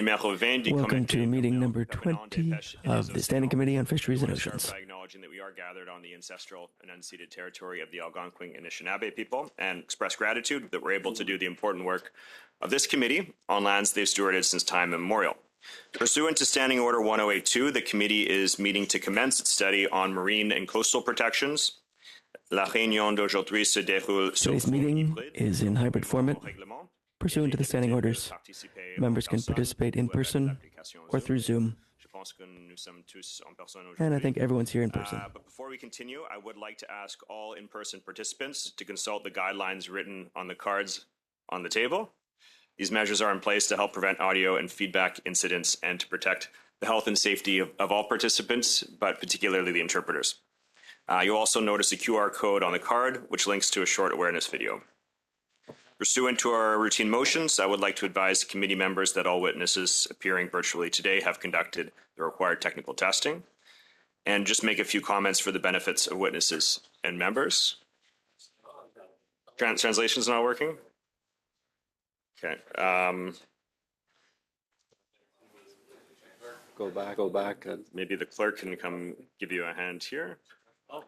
Welcome to meeting number 20 of the Standing Committee on Fisheries and Oceans. By acknowledging that we are gathered on the ancestral and unceded territory of the Algonquin and Anishinaabe people, and express gratitude that we're able to do the important work of this committee on lands they've stewarded since time immemorial. Pursuant to Standing Order 1082, the committee is meeting to commence its study on marine and coastal protections. Today's meeting is in hybrid format. Pursuant to the standing orders, members can participate in person or through Zoom. And I think everyone's here in person. But before we continue, I would like to ask all in-person participants to consult the guidelines written on the cards on the table. These measures are in place to help prevent audio and feedback incidents and to protect the health and safety of all participants, but particularly the interpreters. You'll also notice a QR code on the card, which links to a short awareness video. Pursuant to our routine motions, I would like to advise committee members that all witnesses appearing virtually today have conducted the required technical testing, and just make a few comments for the benefits of witnesses and members. Translation's not working? Okay. Go back. Maybe the clerk can come give you a hand here. Oh.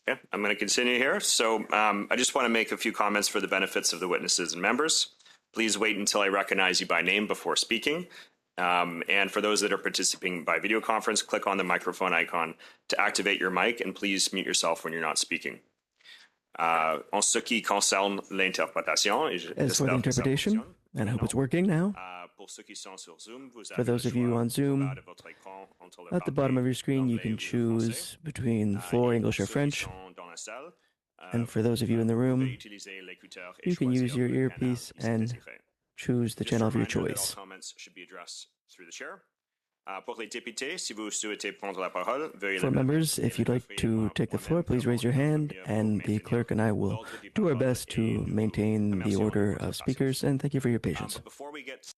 Okay, I'm going to continue here. So I just want to make a few comments for the benefits of the witnesses and members. Please wait until I recognize you by name before speaking. And for those that are participating by video conference, click on the microphone icon to activate your mic, and please mute yourself when you're not speaking. En ce qui concerne l'interprétation, as for the interpretation, and I hope it's working now. For those of you on Zoom, at the bottom of your screen, you can choose between floor, English, or French. And for those of you in the room, you can use your earpiece and choose the channel of your choice. For members, if you'd like to take the floor, please raise your hand, and the clerk and I will do our best to maintain the order of speakers, and thank you for your patience. Before we get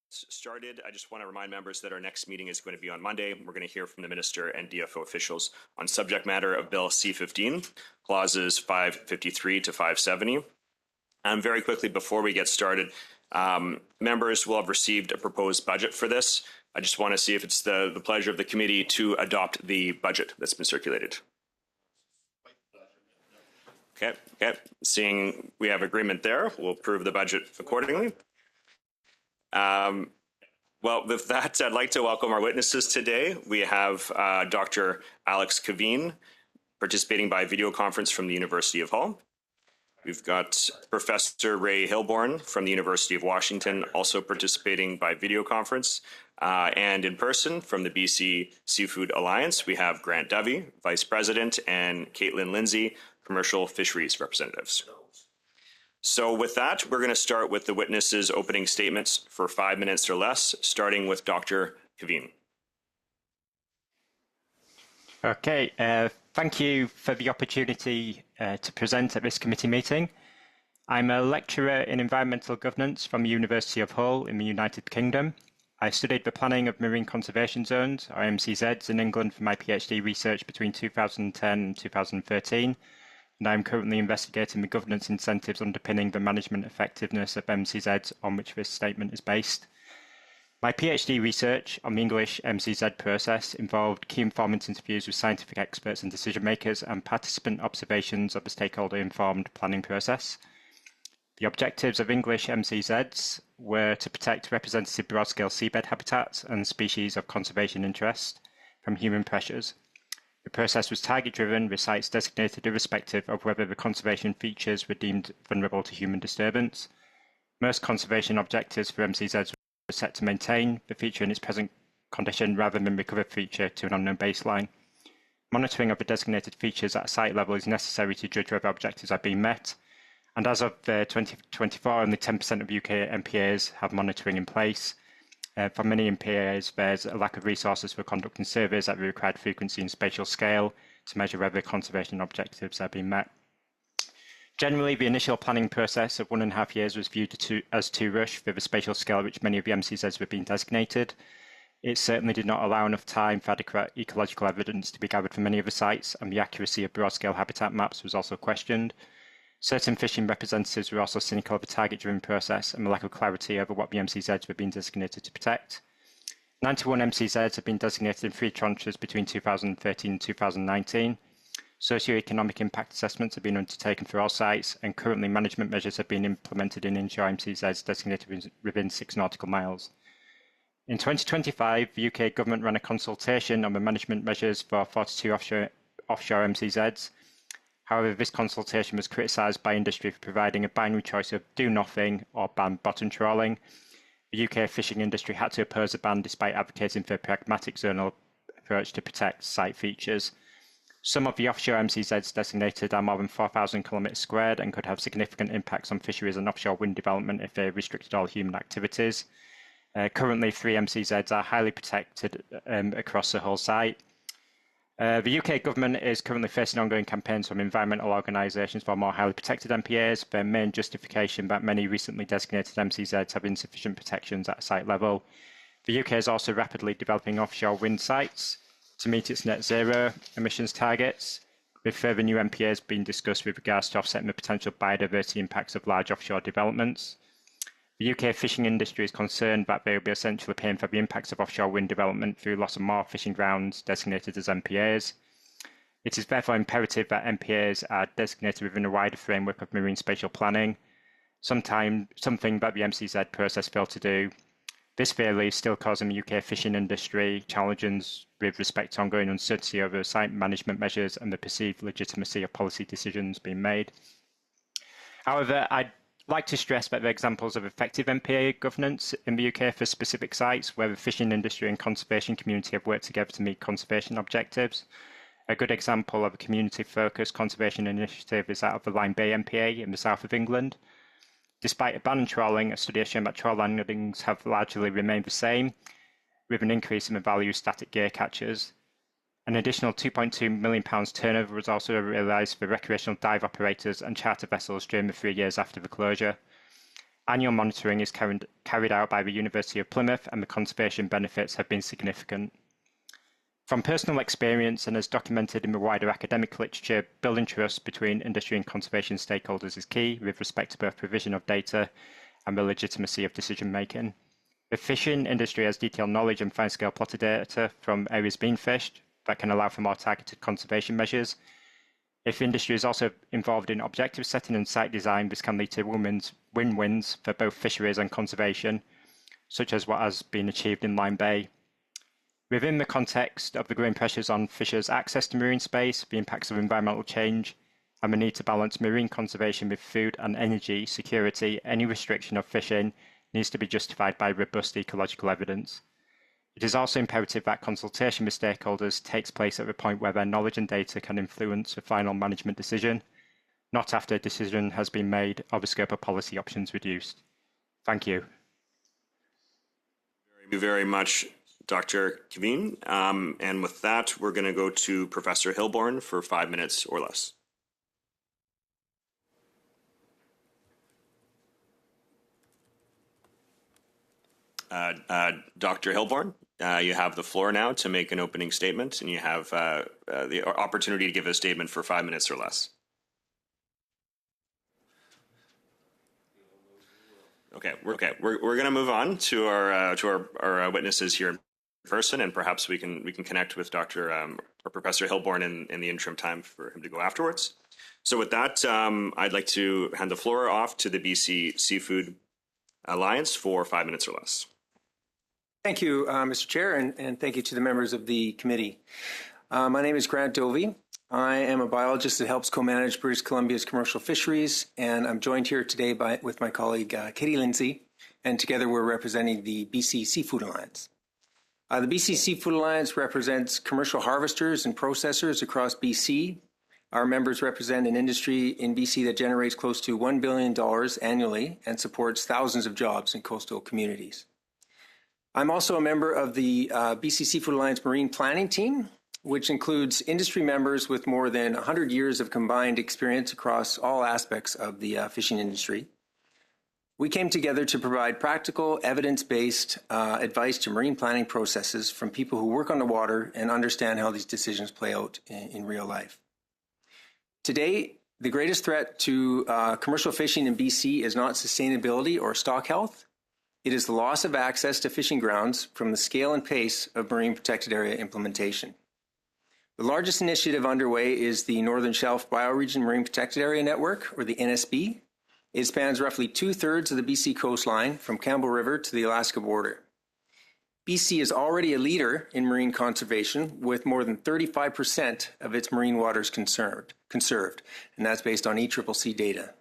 started, I just want to remind members that our next meeting is going to be on Monday. We're going to hear from the Minister and DFO officials on subject matter of Bill C-15, clauses 553 to 570. Very quickly, before we get started, members will have received a proposed budget for this. I just want to see if it's the pleasure of the committee to adopt the budget that's been circulated. Okay. Seeing we have agreement there, we'll approve the budget accordingly. Well, with that, I'd like to welcome our witnesses today. We have Dr. Alex Kaveen participating by video conference from the University of Hull. We've got Professor Ray Hilborn from the University of Washington, also participating by video conference. And in person from the BC Seafood Alliance, we have Grant Dovey, Vice President, and Caitlin Lindsay, Commercial Fisheries Representatives. So with that, we're going to start with the witnesses' opening statements for 5 minutes or less, starting with Dr. Kaveen. Okay, thank you for the opportunity to present at this committee meeting. I'm a lecturer in environmental governance from the University of Hull in the United Kingdom. I studied the planning of marine conservation zones, or MCZs, in England for my PhD research between 2010 and 2013. And I'm currently investigating the governance incentives underpinning the management effectiveness of MCZs, on which this statement is based. My PhD research on the English MCZ process involved key informant interviews with scientific experts and decision makers and participant observations of the stakeholder-informed planning process. The objectives of English MCZs were to protect representative broad-scale seabed habitats and species of conservation interest from human pressures. The process was target-driven, with sites designated irrespective of whether the conservation features were deemed vulnerable to human disturbance. Most conservation objectives for MCZs were set to maintain the feature in its present condition rather than recover feature to an unknown baseline. Monitoring of the designated features at a site level is necessary to judge whether objectives are being met, And as of 2024, only 10% of UK MPAs have monitoring in place. For many MPAs, there's a lack of resources for conducting surveys at the required frequency and spatial scale to measure whether conservation objectives are being met. Generally, the initial planning process of 1.5 years was viewed as too rushed for the spatial scale at which many of the MCZs were being designated. It certainly did not allow enough time for adequate ecological evidence to be gathered for many of the sites, and the accuracy of broad-scale habitat maps was also questioned. Certain fishing representatives were also cynical of the target-driven process and the lack of clarity over what the MCZs were being designated to protect. 91 MCZs have been designated in 3 tranches between 2013 and 2019. Socioeconomic impact assessments have been undertaken for all sites, and currently management measures have been implemented in inshore MCZs designated within 6 nautical miles. In 2025, the UK government ran a consultation on the management measures for 42 offshore MCZs. However, this consultation was criticised by industry for providing a binary choice of do nothing or ban bottom trawling. The UK fishing industry had to oppose a ban despite advocating for a pragmatic zonal approach to protect site features. Some of the offshore MCZs designated are more than 4,000 kilometres squared and could have significant impacts on fisheries and offshore wind development if they restricted all human activities. Currently, 3 MCZs are highly protected across the whole site. The UK government is currently facing ongoing campaigns from environmental organisations for more highly protected MPAs. Their main justification that many recently designated MCZs have insufficient protections at site level. The UK is also rapidly developing offshore wind sites to meet its net zero emissions targets, with further new MPAs being discussed with regards to offsetting the potential biodiversity impacts of large offshore developments. The UK fishing industry is concerned that they will be essentially paying for the impacts of offshore wind development through loss of more fishing grounds designated as MPAs. It is therefore imperative that MPAs are designated within a wider framework of marine spatial planning, something that the MCZ process failed to do. This failure is still causing the UK fishing industry challenges with respect to ongoing uncertainty over site management measures and the perceived legitimacy of policy decisions being made. However, I'd like to stress that there are examples of effective MPA governance in the UK for specific sites where the fishing industry and conservation community have worked together to meet conservation objectives. A good example of a community-focused conservation initiative is that of the Lyme Bay MPA in the south of England. Despite a ban on trawling, a study has shown that trawl landings have largely remained the same, with an increase in the value of static gear catchers. An additional £2.2 million turnover was also realised for recreational dive operators and charter vessels during the 3 years after the closure. Annual monitoring is carried out by the University of Plymouth, and the conservation benefits have been significant. From personal experience and as documented in the wider academic literature, building trust between industry and conservation stakeholders is key with respect to both provision of data and the legitimacy of decision making. The fishing industry has detailed knowledge and fine-scale plotted data from areas being fished that can allow for more targeted conservation measures. If industry is also involved in objective setting and site design, this can lead to win-wins for both fisheries and conservation, such as what has been achieved in Lyme Bay. Within the context of the growing pressures on fishers' access to marine space, the impacts of environmental change, and the need to balance marine conservation with food and energy security, any restriction of fishing needs to be justified by robust ecological evidence. It is also imperative that consultation with stakeholders takes place at the point where their knowledge and data can influence a final management decision, not after a decision has been made or the scope of policy options reduced. Thank you. Thank you very much, Dr. Kevin. And with that, we're going to go to Professor Hilborn for 5 minutes or less. Dr. Hilborn, you have the floor now to make an opening statement, and you have the opportunity to give a statement for 5 minutes or less. Okay, we're going to move on to our witnesses here in person, and perhaps we can connect with Dr. or Professor Hilborn in the interim time for him to go afterwards. So with that, I'd like to hand the floor off to the BC Seafood Alliance for 5 minutes or less. Thank you, Mr. Chair, and thank you to the members of the committee. My name is Grant Dovey. I am a biologist that helps co-manage British Columbia's commercial fisheries, and I'm joined here today with my colleague Katie Lindsay, and together we're representing the BC Seafood Alliance. The BC Seafood Alliance represents commercial harvesters and processors across BC, Our members represent an industry in BC that generates close to $1 billion annually and supports thousands of jobs in coastal communities. I'm also a member of the BC Seafood Alliance Marine Planning Team, which includes industry members with more than 100 years of combined experience across all aspects of the fishing industry. We came together to provide practical, evidence-based advice to marine planning processes from people who work on the water and understand how these decisions play out in real life. Today, the greatest threat to commercial fishing in BC is not sustainability or stock health. It is the loss of access to fishing grounds from the scale and pace of marine protected area implementation. The largest initiative underway is the Northern Shelf Bioregion Marine Protected Area Network, or the NSB. It spans roughly 2/3 of the BC coastline from Campbell River to the Alaska border. BC is already a leader in marine conservation with more than 35% of its marine waters conserved, and that's based on ECCC data.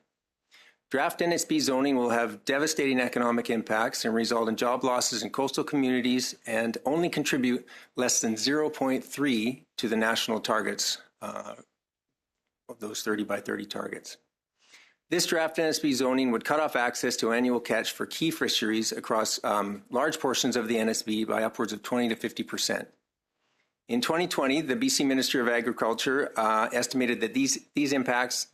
Draft NSB zoning will have devastating economic impacts and result in job losses in coastal communities and only contribute less than 0.3 to the national targets of those 30 by 30 targets. This draft NSB zoning would cut off access to annual catch for key fisheries across large portions of the NSB by upwards of 20 to 50%. In 2020, the BC Ministry of Agriculture estimated that these impacts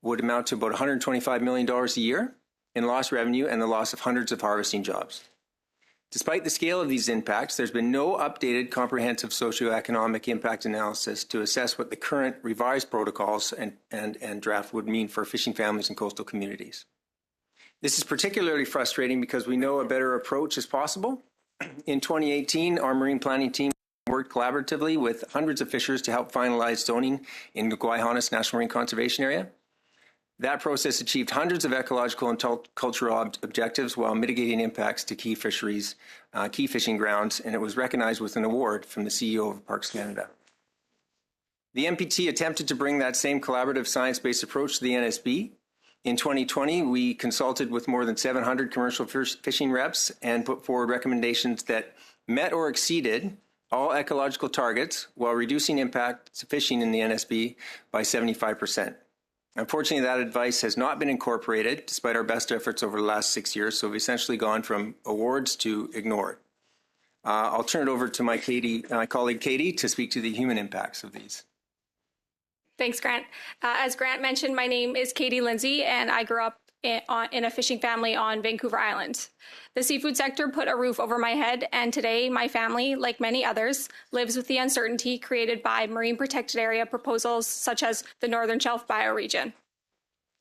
would amount to about $125 million a year in lost revenue and the loss of hundreds of harvesting jobs. Despite the scale of these impacts, there's been no updated comprehensive socioeconomic impact analysis to assess what the current revised protocols and draft would mean for fishing families and coastal communities. This is particularly frustrating because we know a better approach is possible. In 2018, our marine planning team worked collaboratively with hundreds of fishers to help finalize zoning in the Guayhanas National Marine Conservation Area. That process achieved hundreds of ecological and cultural objectives while mitigating impacts to key fisheries, key fishing grounds, and it was recognized with an award from the CEO of Parks Canada. The MPT attempted to bring that same collaborative science-based approach to the NSB. In 2020, we consulted with more than 700 commercial fishing reps and put forward recommendations that met or exceeded all ecological targets while reducing impact to fishing in the NSB by 75%. Unfortunately, that advice has not been incorporated despite our best efforts over the last 6 years, so we've essentially gone from awards to ignored. I'll turn it over to my colleague Katie to speak to the human impacts of these. Thanks, Grant. As Grant mentioned, my name is Katie Lindsay, and I grew up in a fishing family on Vancouver Island. The seafood sector put a roof over my head, and today my family, like many others, lives with the uncertainty created by marine protected area proposals such as the Northern Shelf Bioregion.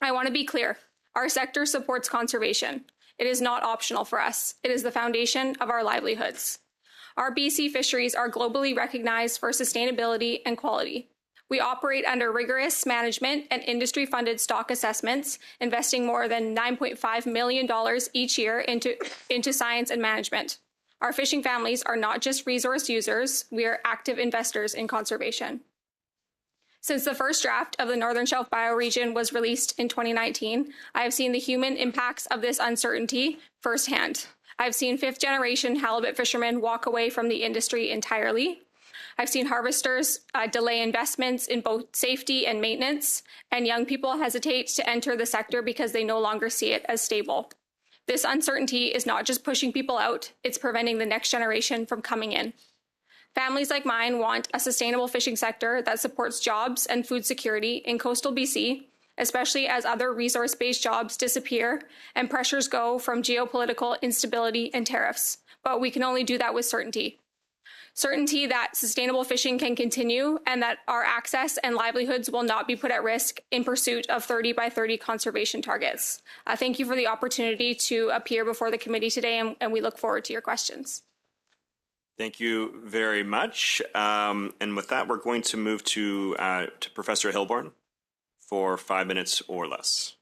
I want to be clear, our sector supports conservation. It is not optional for us. It is the foundation of our livelihoods. Our BC fisheries are globally recognized for sustainability and quality. We operate under rigorous management and industry-funded stock assessments, investing more than $9.5 million each year into science and management. Our fishing families are not just resource users, we are active investors in conservation. Since the first draft of the Northern Shelf Bioregion was released in 2019, I have seen the human impacts of this uncertainty firsthand. I've seen fifth-generation halibut fishermen walk away from the industry entirely. I've seen harvesters delay investments in both safety and maintenance, and young people hesitate to enter the sector because they no longer see it as stable. This uncertainty is not just pushing people out, it's preventing the next generation from coming in. Families like mine want a sustainable fishing sector that supports jobs and food security in coastal BC, especially as other resource-based jobs disappear and pressures go from geopolitical instability and tariffs. But we can only do that with certainty. Certainty that sustainable fishing can continue and that our access and livelihoods will not be put at risk in pursuit of 30 by 30 conservation targets. Thank you for the opportunity to appear before the committee today, and we look forward to your questions. Thank you very much. And with that, we're going to move to Professor Hilborn for 5 minutes or less.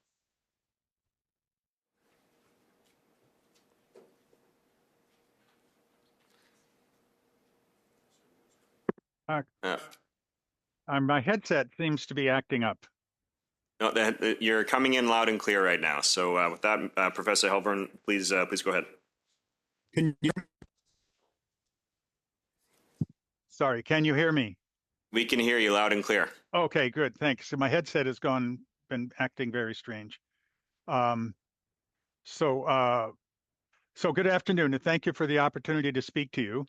My headset seems to be acting up. No, you're coming in loud and clear right now. So with that, Professor Hilborn, please go ahead. Sorry, can you hear me? We can hear you loud and clear. Okay, good. Thanks. So my headset has been acting very strange. So good afternoon, and thank you for the opportunity to speak to you.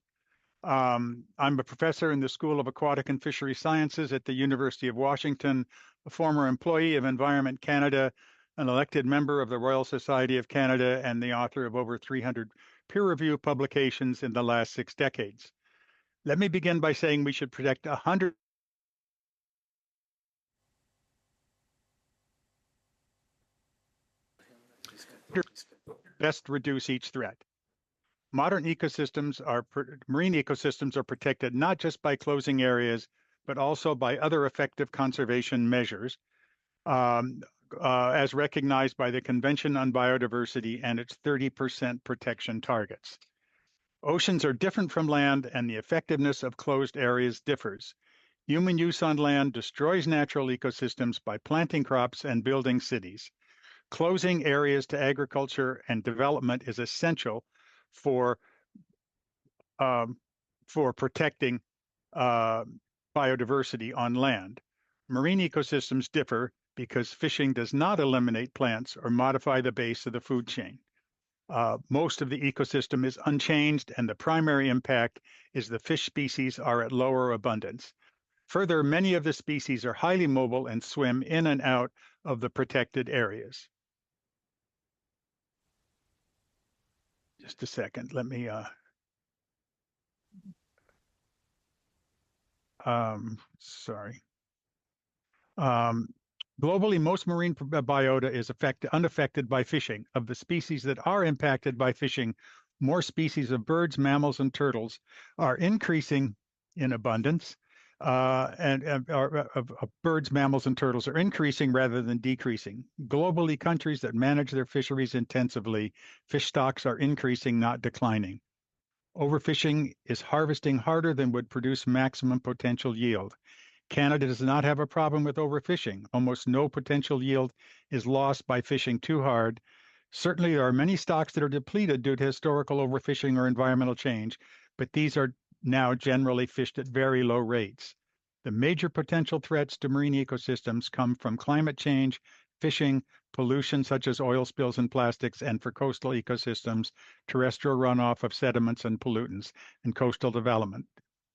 I'm a professor in the School of Aquatic and Fishery Sciences at the University of Washington, a former employee of Environment Canada, an elected member of the Royal Society of Canada, and the author of over 300 peer-reviewed publications in the last 6 decades. Let me begin by saying we should protect 100 best reduce each threat. Modern marine ecosystems are protected not just by closing areas, but also by other effective conservation measures, as recognized by the Convention on Biodiversity and its 30% protection targets. Oceans are different from land, and the effectiveness of closed areas differs. Human use on land destroys natural ecosystems by planting crops and building cities. Closing areas to agriculture and development is essential for protecting biodiversity on land. Marine ecosystems differ because fishing does not eliminate plants or modify the base of the food chain. Most of the ecosystem is unchanged, and the primary impact is the fish species are at lower abundance. Further, many of the species are highly mobile and swim in and out of the protected areas. Just a second, let me, sorry. Globally, most marine biota is unaffected by fishing. Of the species that are impacted by fishing, more species of birds, mammals, and turtles are increasing in abundance, of birds, mammals, and turtles are increasing rather than decreasing. Globally, countries that manage their fisheries intensively, fish stocks are increasing, not declining. Overfishing is harvesting harder than would produce maximum potential yield. Canada does not have a problem with overfishing. Almost no potential yield is lost by fishing too hard. Certainly, there are many stocks that are depleted due to historical overfishing or environmental change, but these are now generally fished at very low rates. The major potential threats to marine ecosystems come from climate change, fishing, pollution such as oil spills and plastics, and for coastal ecosystems, terrestrial runoff of sediments and pollutants, and coastal development.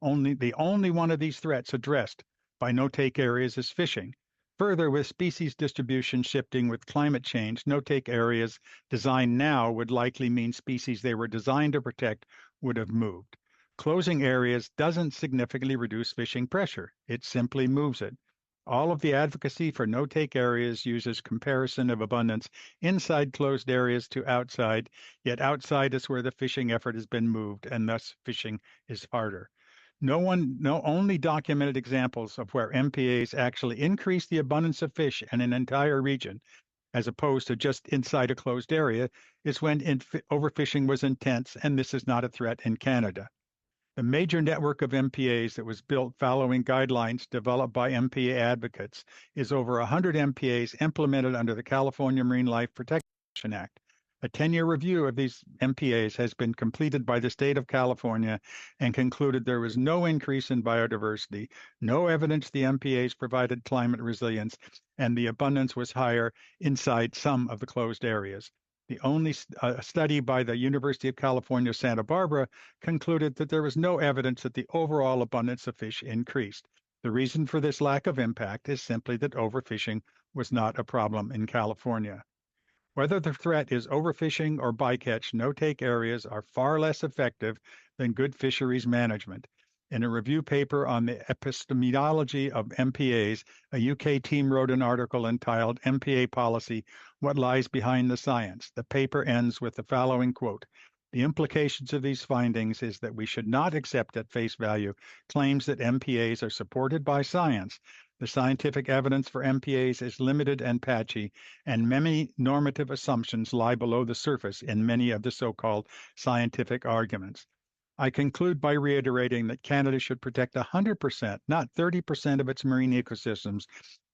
The only one of these threats addressed by no-take areas is fishing. Further, with species distribution shifting with climate change, no-take areas designed now would likely mean species they were designed to protect would have moved. Closing areas doesn't significantly reduce fishing pressure. It simply moves it. All of the advocacy for no-take areas uses comparison of abundance inside closed areas to outside, yet outside is where the fishing effort has been moved, and thus fishing is harder. Only documented examples of where MPAs actually increase the abundance of fish in an entire region, as opposed to just inside a closed area, is when overfishing was intense, and this is not a threat in Canada. The major network of MPAs that was built following guidelines developed by MPA advocates is over 100 MPAs implemented under the California Marine Life Protection Act. A 10-year review of these MPAs has been completed by the state of California and concluded there was no increase in biodiversity, no evidence the MPAs provided climate resilience, and the abundance was higher inside some of the closed areas. The only study by the University of California, Santa Barbara concluded that there was no evidence that the overall abundance of fish increased. The reason for this lack of impact is simply that overfishing was not a problem in California. Whether the threat is overfishing or bycatch, no-take areas are far less effective than good fisheries management. In a review paper on the epistemology of MPAs, a UK team wrote an article entitled MPA Policy, What Lies Behind the Science. The paper ends with the following quote: "The implications of these findings is that we should not accept at face value claims that MPAs are supported by science. The scientific evidence for MPAs is limited and patchy, and many normative assumptions lie below the surface in many of the so-called scientific arguments." I conclude by reiterating that Canada should protect 100%, not 30% of its marine ecosystems,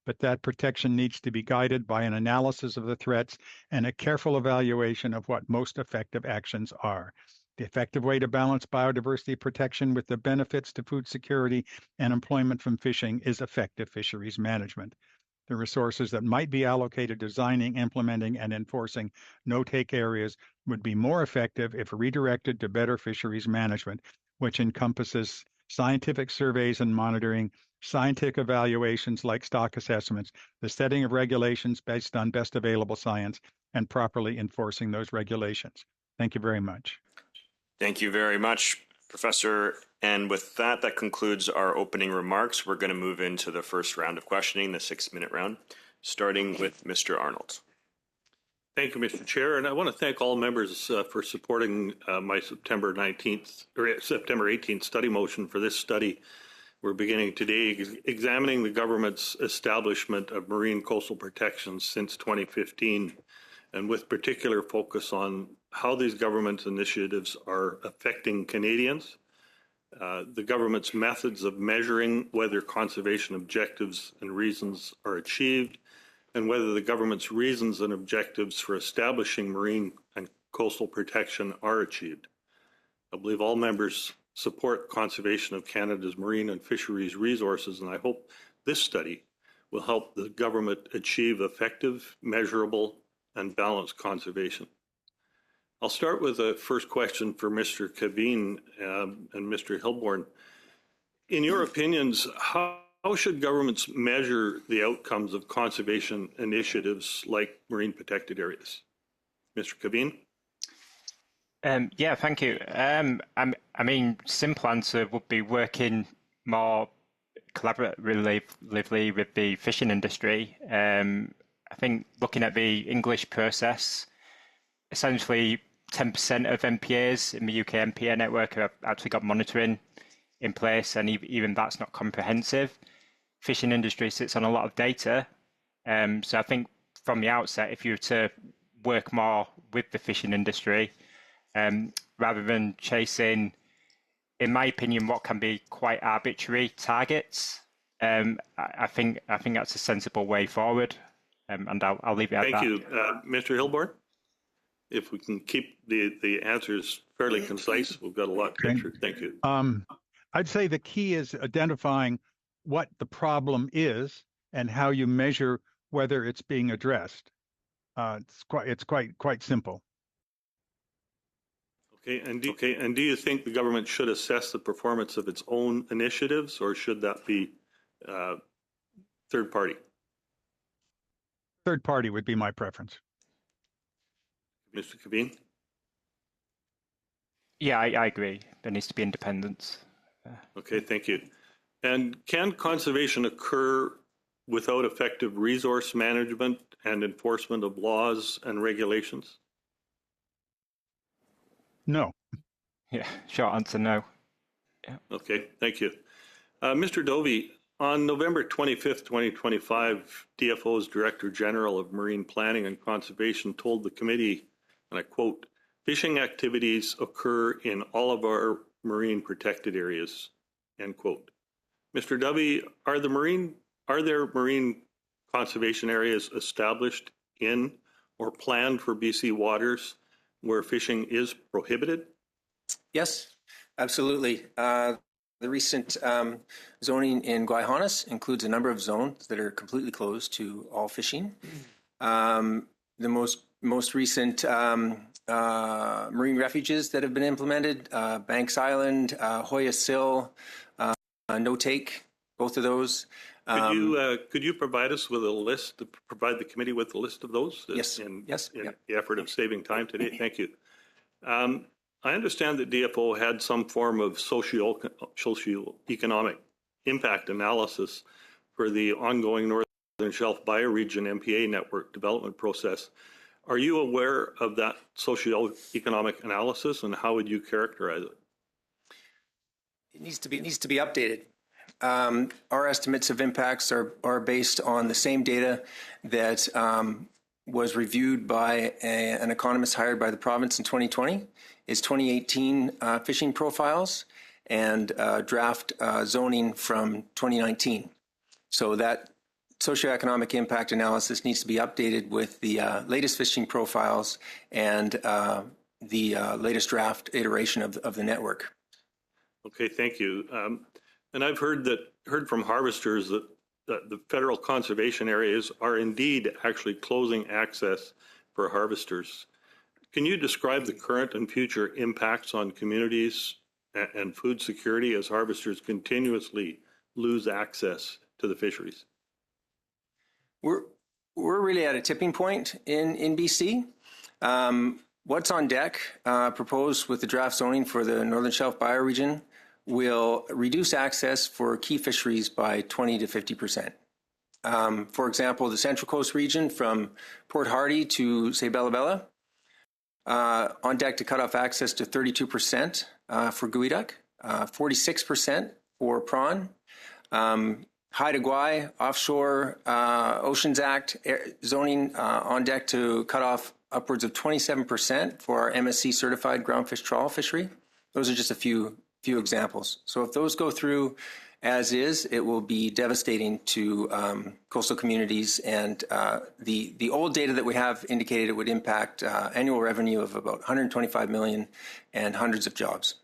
but that protection needs to be guided by an analysis of the threats and a careful evaluation of what most effective actions are. The effective way to balance biodiversity protection with the benefits to food security and employment from fishing is effective fisheries management. The resources that might be allocated designing, implementing, and enforcing no-take areas would be more effective if redirected to better fisheries management, which encompasses scientific surveys and monitoring, scientific evaluations like stock assessments, the setting of regulations based on best available science, and properly enforcing those regulations. Thank you very much. Thank you very much, Professor. And with that, that concludes our opening remarks. We're going to move into the first round of questioning, the 6-minute round, starting with Mr. Arnold. Thank you, Mr. Chair, and I want to thank all members for supporting my September 18th study motion for this study. We're beginning today examining the government's establishment of marine coastal protections since 2015, and with particular focus on how these government initiatives are affecting Canadians, the government's methods of measuring whether conservation objectives and reasons are achieved, and whether the government's reasons and objectives for establishing marine and coastal protection are achieved. I believe all members support conservation of Canada's marine and fisheries resources, and I hope this study will help the government achieve effective, measurable, and balanced conservation. I'll start with the first question for Mr. Kevin and Mr. Hilborn. In your opinions, how should governments measure the outcomes of conservation initiatives like marine protected areas? Mr. Kevin? Yeah, thank you. I mean, simple answer would be working more collaboratively with the fishing industry. I think looking at the English process, essentially 10% of MPAs in the UK MPA network have actually got monitoring in place, and even that's not comprehensive. Fishing industry sits on a lot of data. So I think from the outset, if you were to work more with the fishing industry, rather than chasing, in my opinion, what can be quite arbitrary targets, I think that's a sensible way forward. And I'll leave it at that. Thank you. Mr. Hilborn, if we can keep the answers fairly concise, we've got a lot to get through. Thank you. I'd say the key is identifying what the problem is and how you measure whether it's being addressed. It's quite simple. Okay, and do you think the government should assess the performance of its own initiatives, or should that be third party? Third party would be my preference. Mr. Kevin? Yeah, I agree. There needs to be independence. Okay, thank you. And can conservation occur without effective resource management and enforcement of laws and regulations? No. Yeah, short answer, no. Yeah. Okay, thank you. Mr. Dovey, on November 25th, 2025, DFO's Director General of Marine Planning and Conservation told the committee, and I quote, "Fishing activities occur in all of our marine protected areas," end quote. Mr. Dovey, are there marine conservation areas established in or planned for BC waters where fishing is prohibited? Yes, absolutely. The recent zoning in Guayhanas includes a number of zones that are completely closed to all fishing. The most recent marine refuges that have been implemented, Banks Island, Hoya Sill, No Take, both of those. Could you provide us with a list, provide the committee with a list of those? Yes. In Yep. the effort of saving time today. Thank you. I understand that DFO had some form of socio-economic impact analysis for the ongoing Northern Shelf Bioregion MPA network development process. Are you aware of that socio-economic analysis, and how would you characterize it? It needs to be updated. Our estimates of impacts are based on the same data that was reviewed by an economist hired by the province in 2020, is 2018 fishing profiles, and draft zoning from 2019. So that socioeconomic impact analysis needs to be updated with the latest fishing profiles and the latest draft iteration of the network. Okay, thank you. And I've heard from harvesters that the federal conservation areas are indeed actually closing access for harvesters. Can you describe the current and future impacts on communities and food security as harvesters continuously lose access to the fisheries? We're really at a tipping point in BC. What's on deck, proposed with the draft zoning for the Northern Shelf bioregion, will reduce access for key fisheries by 20 to 50%. For example, the Central Coast region from Port Hardy to, say, Bella Bella, on deck to cut off access to 32% for geoduck, 46% for prawn. Haida Gwaii offshore Oceans Act zoning on deck to cut off upwards of 27% for our MSC certified groundfish trawl fishery. Those are just a few examples. So if those go through as is, it will be devastating to coastal communities. And the old data that we have indicated it would impact annual revenue of about $125 million and hundreds of jobs.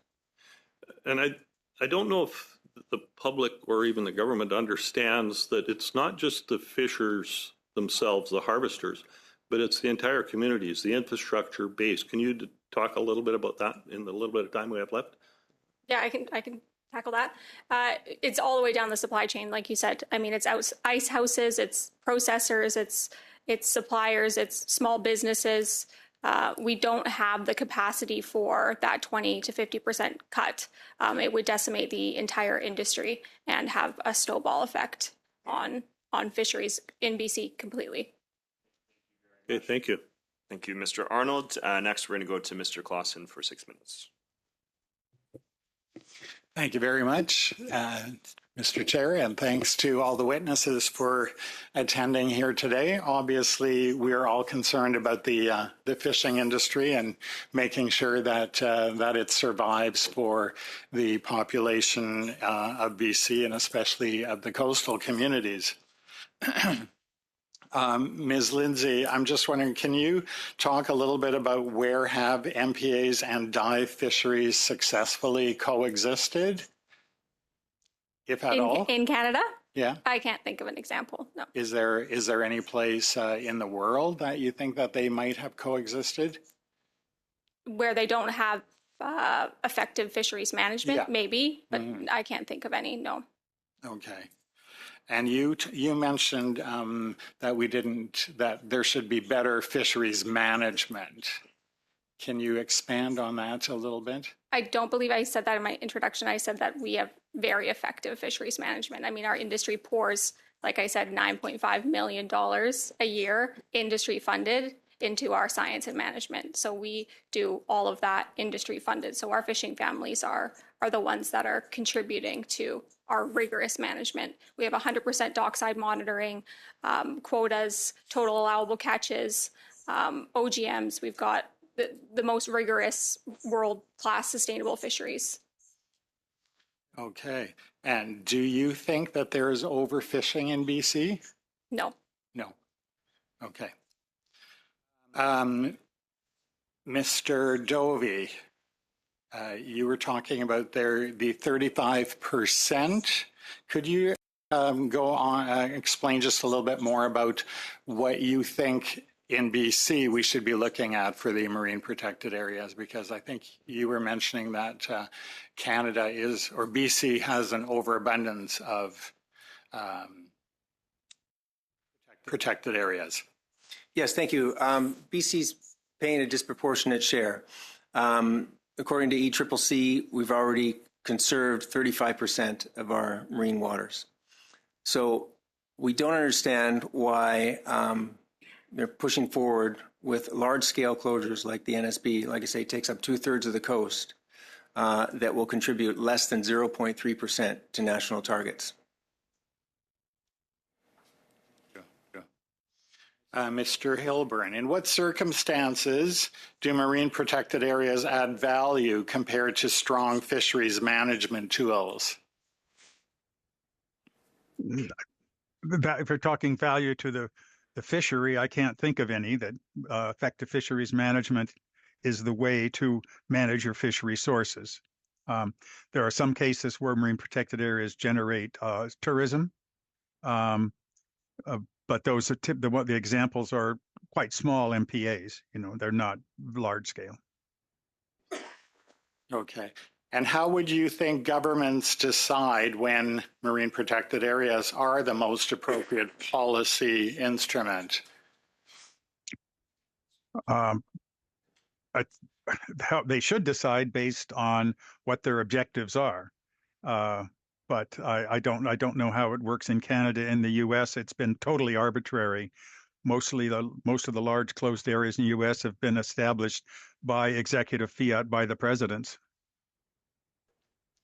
And I don't know if the public or even the government understands that it's not just the fishers themselves, the harvesters, but it's the entire communities, the infrastructure base. Can you talk a little bit about that in the little bit of time we have left? Yeah, I can tackle that. It's all the way down the supply chain, like you said. I mean, it's ice houses, it's processors, it's suppliers, it's small businesses. We don't have the capacity for that 20 to 50% cut. It would decimate the entire industry and have a snowball effect on fisheries in BC completely. Okay, thank you. Thank you, Mr. Arnold. Next, we're going to go to Mr. Clausen for 6 minutes. Thank you very much, Mr. Chair, and thanks to all the witnesses for attending here today. Obviously, we're all concerned about the fishing industry and making sure that that it survives for the population of BC and especially of the coastal communities. Ms. Lindsay, I'm just wondering, can you talk a little bit about where have MPAs and dive fisheries successfully coexisted, if at all? In Canada? Yeah. I can't think of an example, no. Is there any place in the world that you think that they might have coexisted? Where they don't have effective fisheries management, Yeah. Maybe, but I can't think of any, no. Okay. And you mentioned that there should be better fisheries management. Can you expand on that a little bit? I don't believe I said that in my introduction. I said that we have very effective fisheries management. I mean, our industry pours, like I said, $9.5 million a year, industry funded, into our science and management. So we do all of that industry funded. So our fishing families are the ones that are contributing to our rigorous management. We have 100% dockside monitoring, quotas, total allowable catches, OGMs. We've got the most rigorous world-class sustainable fisheries. Okay. And do you think that there is overfishing in BC? No. No. Okay. Mr. Dovey, you were talking about the 35%. Could you go on, explain just a little bit more about what you think in BC we should be looking at for the marine protected areas? Because I think you were mentioning that Canada is, or BC has an overabundance of protected areas. Yes, thank you. BC's paying a disproportionate share. According to ECCC, we've already conserved 35% of our marine waters. So we don't understand why they're pushing forward with large-scale closures like the NSB, like I say, takes up 2/3 of the coast, that will contribute less than 0.3% to national targets. Mr. Hilburn, in what circumstances do marine protected areas add value compared to strong fisheries management tools? If you're talking value to the fishery, I can't think of any that effective fisheries management is the way to manage your fish resources. There are some cases where marine protected areas generate tourism, but those are the examples are quite small MPAs. They're not large scale. Okay. And how would you think governments decide when marine protected areas are the most appropriate policy instrument? They should decide based on what their objectives are. But I don't know how it works in Canada. In the U.S., it's been totally arbitrary. Most of the large closed areas in the U.S. have been established by executive fiat by the presidents.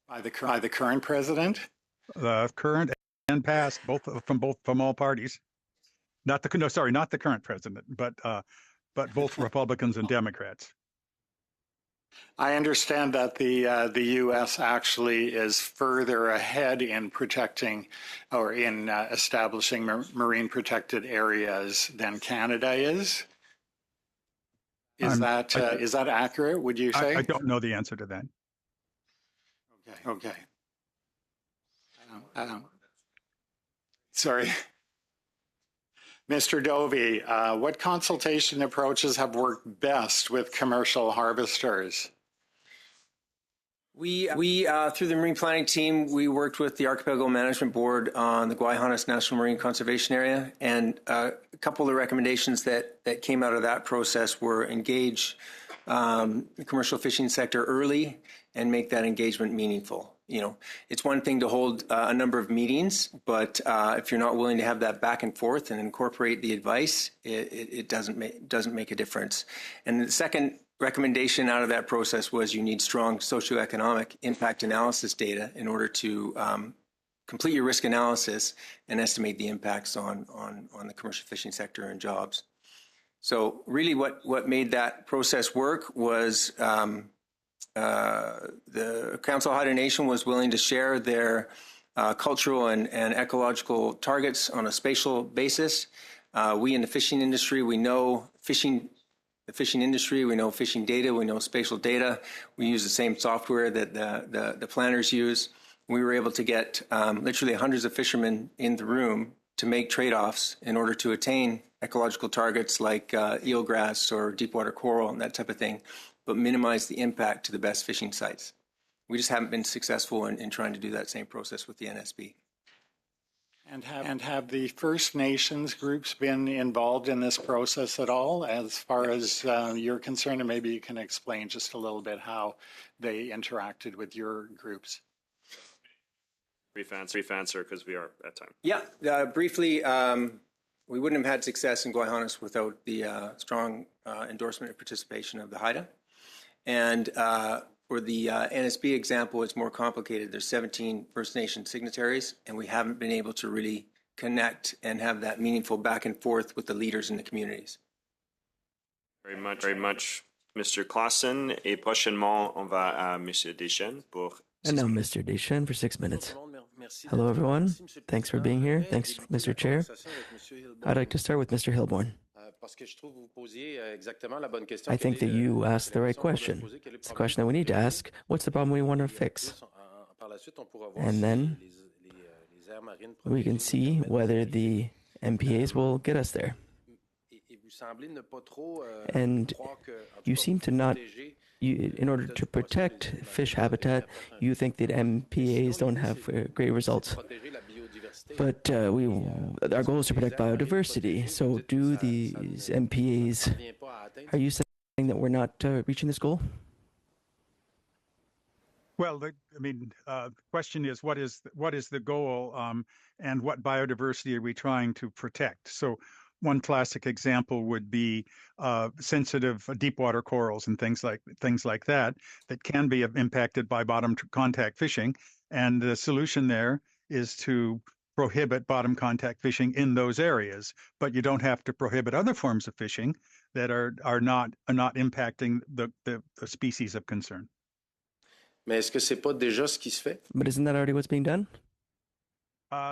By the current president? Current and past, from all parties. Not the current president, but both Republicans and Democrats. I understand that the U.S. actually is further ahead in protecting or in establishing marine protected areas than Canada is. Is that accurate? Would you say? I don't know the answer to that. Okay. Sorry. Mr. Dovey, what consultation approaches have worked best with commercial harvesters? We through the marine planning team, we worked with the Archipelago Management Board on the Guayhanas National Marine Conservation Area, and a couple of the recommendations that came out of that process were engage the commercial fishing sector early and make that engagement meaningful. It's one thing to hold a number of meetings, but if you're not willing to have that back and forth and incorporate the advice, it doesn't make a difference. And the second recommendation out of that process was you need strong socioeconomic impact analysis data in order to complete your risk analysis and estimate the impacts on the commercial fishing sector and jobs. So really what made that process work was the Council of Haida Nation was willing to share their cultural and ecological targets on a spatial basis. We in the fishing industry, we know the fishing industry, we know fishing data, we know spatial data. We use the same software that the planners use. We were able to get literally hundreds of fishermen in the room to make trade-offs in order to attain ecological targets like eelgrass or deepwater coral and that type of thing, but minimize the impact to the best fishing sites. We just haven't been successful in trying to do that same process with the NSB. And have the First Nations groups been involved in this process at all, as far as you're concerned? And maybe you can explain just a little bit how they interacted with your groups. Brief answer, because we are at time. Yeah, briefly, we wouldn't have had success in Guayhanas without the strong endorsement and participation of the Haida. And for the NSB example, it's more complicated. There's 17 First Nation signatories, and we haven't been able to really connect and have that meaningful back and forth with the leaders in the communities. Very much, Mr. Clausen. Et prochainement, on va à Monsieur Deschênes pour... And now Mr. Deschênes for 6 minutes. Hello, everyone. Thanks for being here. Thanks, Mr. Chair. I'd like to start with Mr. Hilborn. I think that you asked the right question. It's the question that we need to ask. What's the problem we want to fix? And then we can see whether the MPAs will get us there. And you seem to not, in order to protect fish habitat, you think that MPAs don't have great results. But our goal is to protect biodiversity. So do these MPAs, are you saying that we're not reaching this goal? Well, the question is, what is the goal, and what biodiversity are we trying to protect? So one classic example would be sensitive deepwater corals and things like that can be impacted by bottom contact fishing. And the solution there is to prohibit bottom contact fishing in those areas, but you don't have to prohibit other forms of fishing that are not impacting the species of concern. But isn't that already what's being done?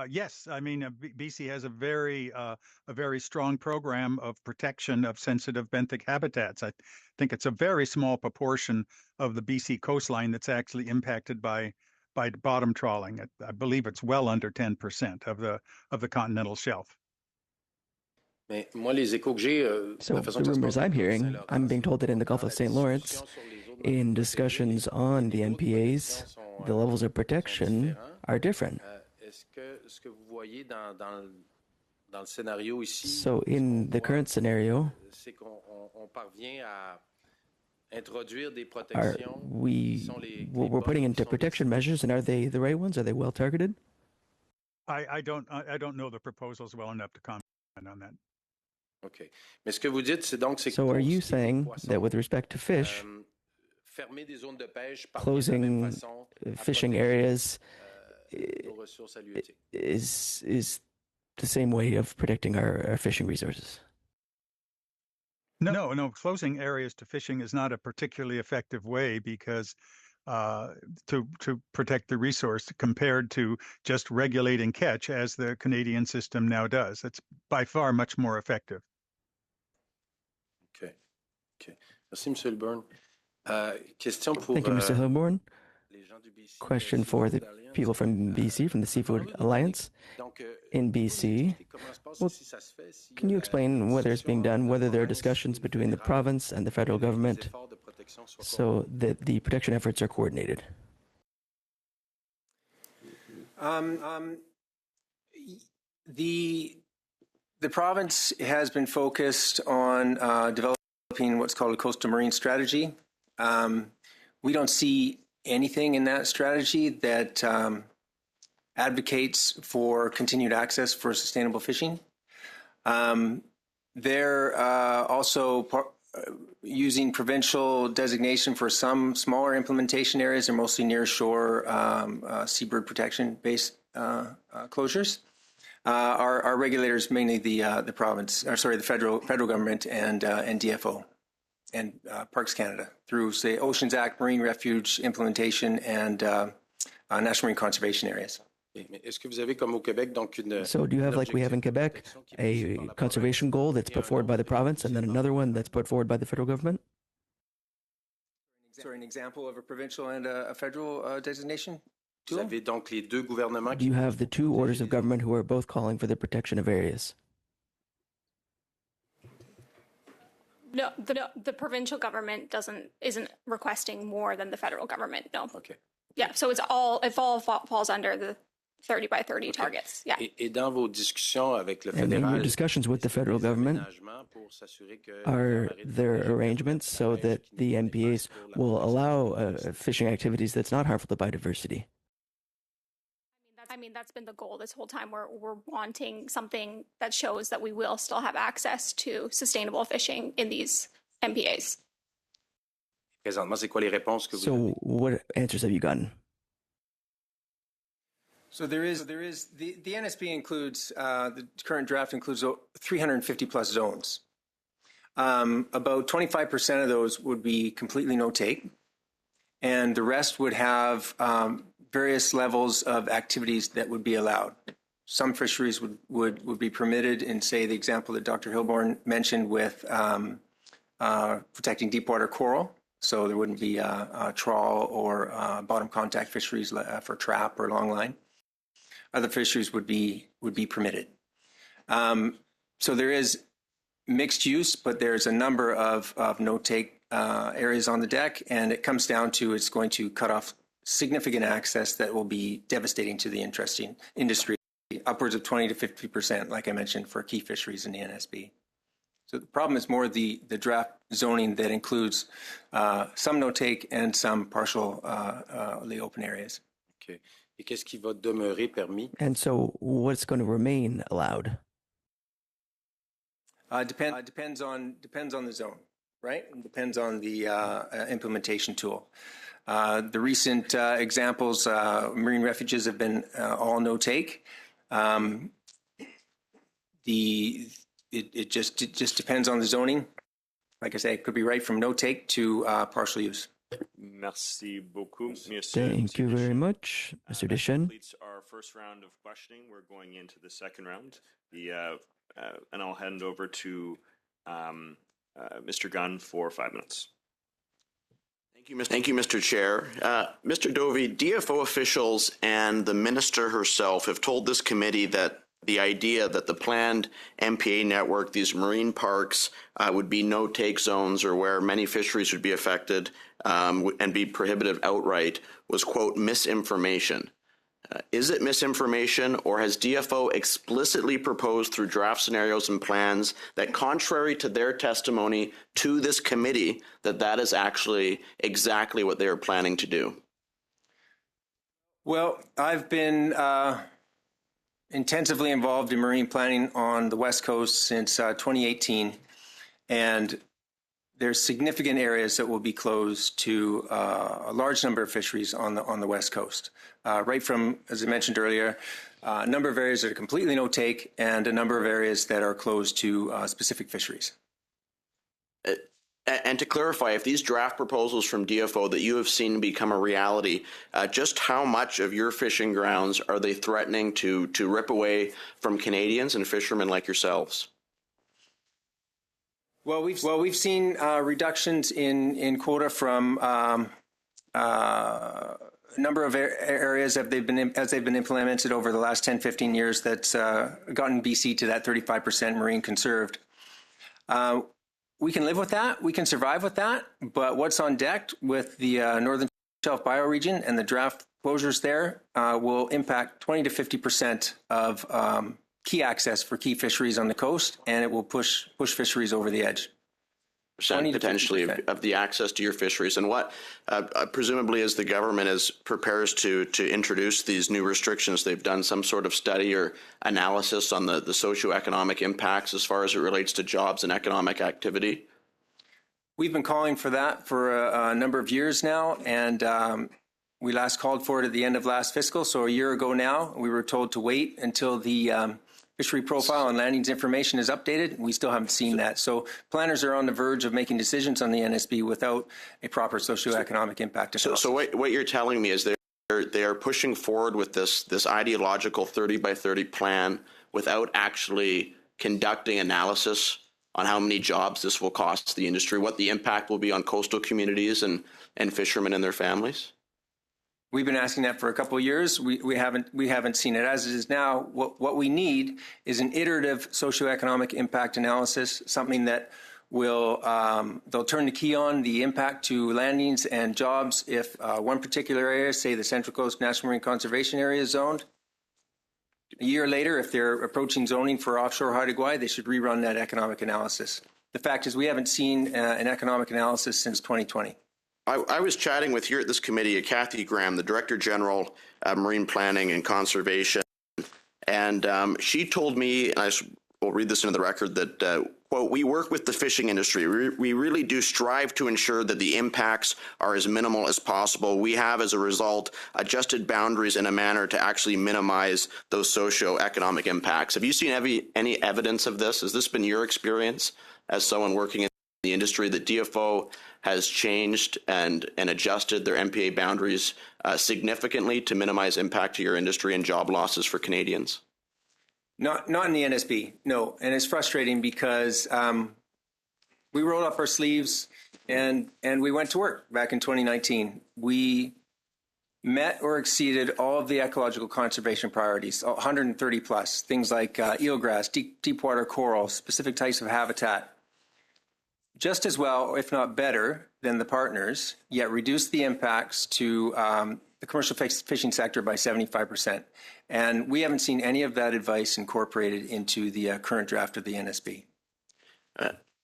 Yes, I mean BC has a very strong program of protection of sensitive benthic habitats. I think it's a very small proportion of the BC coastline that's actually impacted by bottom trawling. I believe it's well under 10% of the continental shelf. So the rumors I'm hearing, I'm being told that in the Gulf of St. Lawrence, in discussions on the MPAs, the levels of protection are different. So in the current scenario, we're putting into protection measures, and are they the right ones? Are they well targeted? I don't know the proposals well enough to comment on that. Okay. So are you saying that with respect to fish, closing fishing areas is the same way of protecting our fishing resources? No. Closing areas to fishing is not a particularly effective way because to protect the resource compared to just regulating catch as the Canadian system now does. It's by far much more effective. Okay. Merci, Monsieur Hilborn. Thank you, Mr. Hilborn. Question for the people from BC, from the Seafood Alliance in BC. Well, can you explain whether it's being done, whether there are discussions between the province and the federal government so that the protection efforts are coordinated? The province has been focused on developing what's called a coastal marine strategy. We don't see anything in that strategy that advocates for continued access for sustainable fishing. They're also using provincial designation for some smaller implementation areas. They're mostly near shore seabird protection based closures. Our regulators, mainly the province, or sorry, the federal government and DFO and Parks Canada through, say, Oceans Act, Marine Refuge implementation, and National Marine Conservation Areas. So do you have, like we have in Quebec, a conservation goal that's put forward by the province and then another one that's put forward by the federal government? Sorry, an example of a provincial and a federal designation? Do you have the two orders of government who are both calling for the protection of areas? No, the provincial government isn't requesting more than the federal government. No. Okay. Yeah, so it all falls under the 30 by 30 targets. Yeah. And in your discussions with the federal government, are there arrangements so that the MPAs will allow fishing activities that's not harmful to biodiversity? I mean, that's been the goal this whole time. We're wanting something that shows that we will still have access to sustainable fishing in these MPAs. So what answers have you gotten? So there is the NSB includes, the current draft includes 350 plus zones. About 25% of those would be completely no take, and the rest would have various levels of activities that would be allowed. Some fisheries would be permitted in, say, the example that Dr. Hilborn mentioned with protecting deep water coral. So there wouldn't be trawl or bottom contact fisheries for trap or longline. Other fisheries would be permitted. So there is mixed use, but there's a number of no-take areas on the deck, and it comes down to it's going to cut off significant access that will be devastating to the industry, upwards of 20 to 50%, like I mentioned, for key fisheries in the NSB. So the problem is more the draft zoning that includes some no-take and some partially open areas. Okay. And so what's going to remain allowed? Depends on the zone, right? It depends on the implementation tool. The recent examples, marine refuges have been all no-take. It just depends on the zoning. Like I say, it could be right from no-take to partial use. Merci beaucoup, Monsieur. Thank you very much, Mr. That Deschênes. completes our first round of questioning. We're going into the second round. And I'll hand over to Mr. Gunn for 5 minutes. Thank you, Mr. Chair. Mr. Dovey, DFO officials and the minister herself have told this committee that the idea that the planned MPA network, these marine parks, would be no-take zones or where many fisheries would be affected and be prohibited outright was, quote, misinformation. Is it misinformation, or has DFO explicitly proposed through draft scenarios and plans that, contrary to their testimony to this committee, that is actually exactly what they are planning to do? Well, I've been intensively involved in marine planning on the West Coast since 2018, and there's significant areas that will be closed to a large number of fisheries on the West Coast. Right from, as I mentioned earlier, a number of areas that are completely no-take and a number of areas that are closed to specific fisheries. And to clarify, if these draft proposals from DFO that you have seen become a reality, just how much of your fishing grounds are they threatening to rip away from Canadians and fishermen like yourselves? Well, we've seen reductions in quota from a number of areas as they've been implemented over the last 10, 15 years that's gotten BC to that 35% marine conserved. We can live with that. We can survive with that. But what's on deck with the Northern Shelf bioregion and the draft closures there will impact 20 to 50% of key access for key fisheries on the coast, and it will push fisheries over the edge. Potentially of the access to your fisheries, and what presumably as the government prepares to introduce these new restrictions, they've done some sort of study or analysis on the socioeconomic impacts as far as it relates to jobs and economic activity. We've been calling for that for a number of years now, and we last called for it at the end of last fiscal, so a year ago now. We were told to wait until the fishery profile and landings information is updated. We still haven't seen that. So planners are on the verge of making decisions on the NSB without a proper socioeconomic impact analysis. So what you're telling me is they are pushing forward with this ideological 30 by 30 plan without actually conducting analysis on how many jobs this will cost the industry, what the impact will be on coastal communities and fishermen and their families? We've been asking that for a couple of years. We haven't seen it. As it is now, what we need is an iterative socioeconomic impact analysis, something that will they'll turn the key on the impact to landings and jobs if one particular area, say the Central Coast National Marine Conservation Area, is zoned. A year later, if they're approaching zoning for offshore Haida Gwaii, they should rerun that economic analysis. The fact is we haven't seen an economic analysis since 2020. I was chatting with here at this committee, Kathy Graham, the Director General of Marine Planning and Conservation, and she told me, and I will read this into the record, that, quote, we work with the fishing industry. We really do strive to ensure that the impacts are as minimal as possible. We have, as a result, adjusted boundaries in a manner to actually minimize those socio-economic impacts. Have you seen any evidence of this? Has this been your experience as someone working in the industry, that DFO has changed and adjusted their MPA boundaries significantly to minimize impact to your industry and job losses for Canadians? Not in the NSB, no. And it's frustrating because we rolled up our sleeves and we went to work back in 2019. We met or exceeded all of the ecological conservation priorities, 130 plus, things like eelgrass, deep water coral, specific types of habitat. Just as well, if not better, than the partners, yet reduce the impacts to the commercial fishing sector by 75%. And we haven't seen any of that advice incorporated into the current draft of the NSB.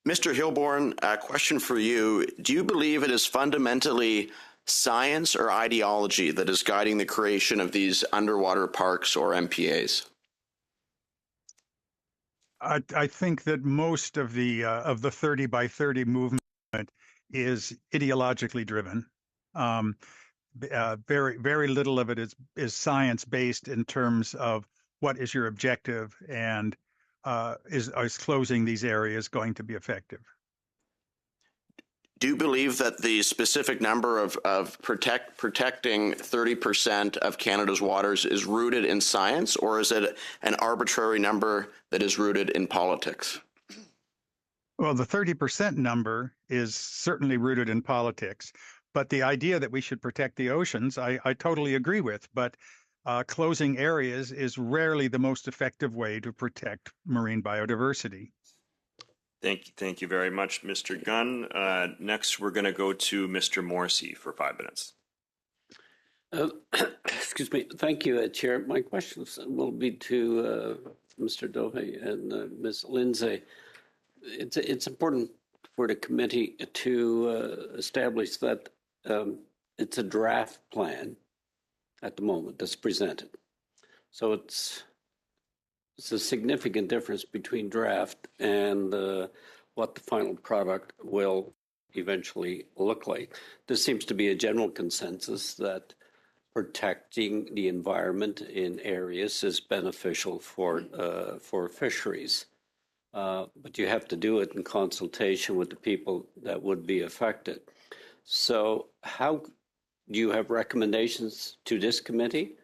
Mr. Hilborn, a question for you. Do you believe it is fundamentally science or ideology that is guiding the creation of these underwater parks or MPAs? I think that most of the 30 by 30 movement is ideologically driven. Very little of it is science based in terms of what is your objective and is closing these areas going to be effective. do believe that the specific number of protecting 30% of Canada's waters is rooted in science, or is it an arbitrary number that is rooted in politics? Well, the 30% number is certainly rooted in politics, but the idea that we should protect the oceans, I totally agree with, but closing areas is rarely the most effective way to protect marine biodiversity. Thank you very much, Mr. Gunn. Next, we're going to go to Mr. Morrissey for 5 minutes. Excuse me. Thank you, Chair. My questions will be to Mr. Dove and Ms. Lindsay. It's important for the committee to establish that it's a draft plan at the moment that's presented. So it's a significant difference between draft and what the final product will eventually look like. There seems to be a general consensus that protecting the environment in areas is beneficial for fisheries. But you have to do it in consultation with the people that would be affected. So how do you have recommendations to this committee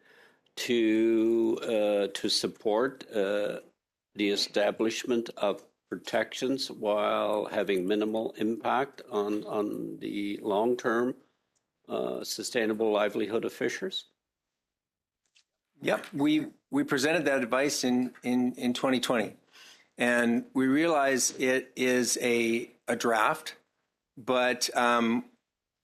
to support the establishment of protections while having minimal impact on the long-term sustainable livelihood of fishers? Yep, we presented that advice in 2020, and we realize it is a draft, but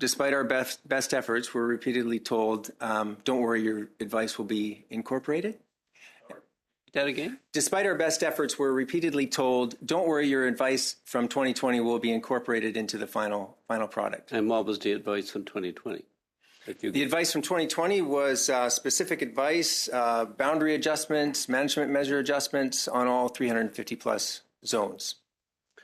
despite our best efforts, we're repeatedly told, don't worry, your advice will be incorporated. That again? Despite our best efforts, we're repeatedly told, don't worry, your advice from 2020 will be incorporated into the final product. And what was the advice from 2020? The advice from 2020 was specific advice, boundary adjustments, management measure adjustments on all 350 plus zones.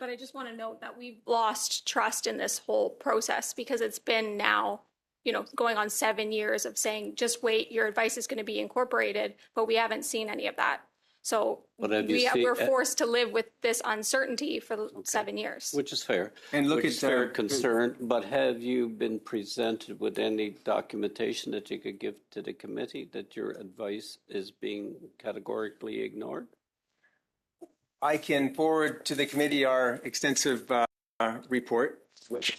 But I just want to note that we've lost trust in this whole process because it's been now, going on 7 years of saying, just wait, your advice is going to be incorporated, but we haven't seen any of that. So we're forced to live with this uncertainty for 7 years. Which is fair. And look, it's fair concern, but have you been presented with any documentation that you could give to the committee that your advice is being categorically ignored? I can forward to the committee our extensive report, which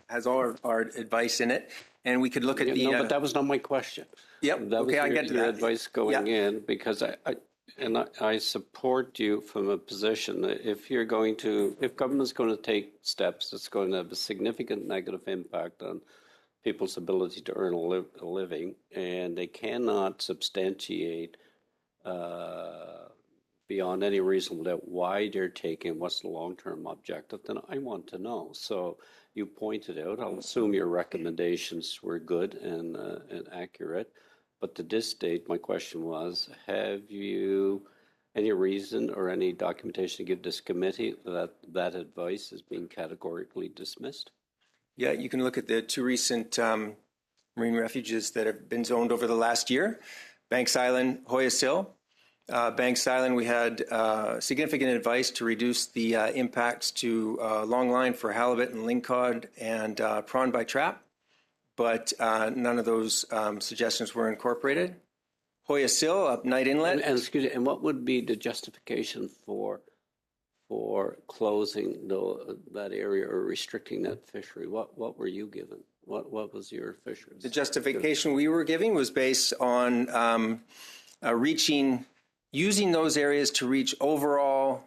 has all our advice in it, and we could look at the... No, but that was not my question. Yep, that was I get to your that. Advice going in, because I support you from a position that if government's going to take steps that's going to have a significant negative impact on people's ability to earn a living, and they cannot substantiate beyond any reasonable doubt why they're taking what's the long-term objective, then I want to know. So you pointed out, I'll assume your recommendations were good and accurate, but to this date, my question was, have you any reason or any documentation to give this committee that advice is being categorically dismissed? Yeah, you can look at the two recent marine refuges that have been zoned over the last year, Banks Island, Hoya Sill. Banks Island, we had significant advice to reduce the impacts to longline for halibut and lingcod and prawn by trap, but none of those suggestions were incorporated. Hoya Sill, up Knight Inlet. And excuse me, and what would be the justification for closing that area or restricting that fishery? What were you given? What was your fisheries? The justification we were giving was based on using those areas to reach overall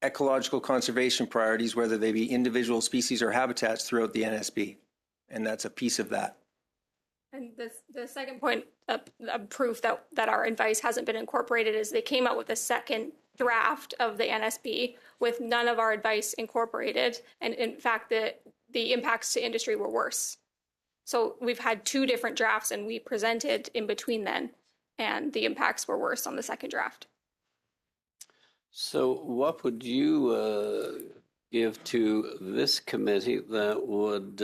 ecological conservation priorities, whether they be individual species or habitats throughout the NSB. And that's a piece of that. And the second point of proof that our advice hasn't been incorporated is they came out with a second draft of the NSB with none of our advice incorporated. And in fact, the impacts to industry were worse. So we've had two different drafts and we presented in between then, and the impacts were worse on the second draft. So what would you give to this committee that would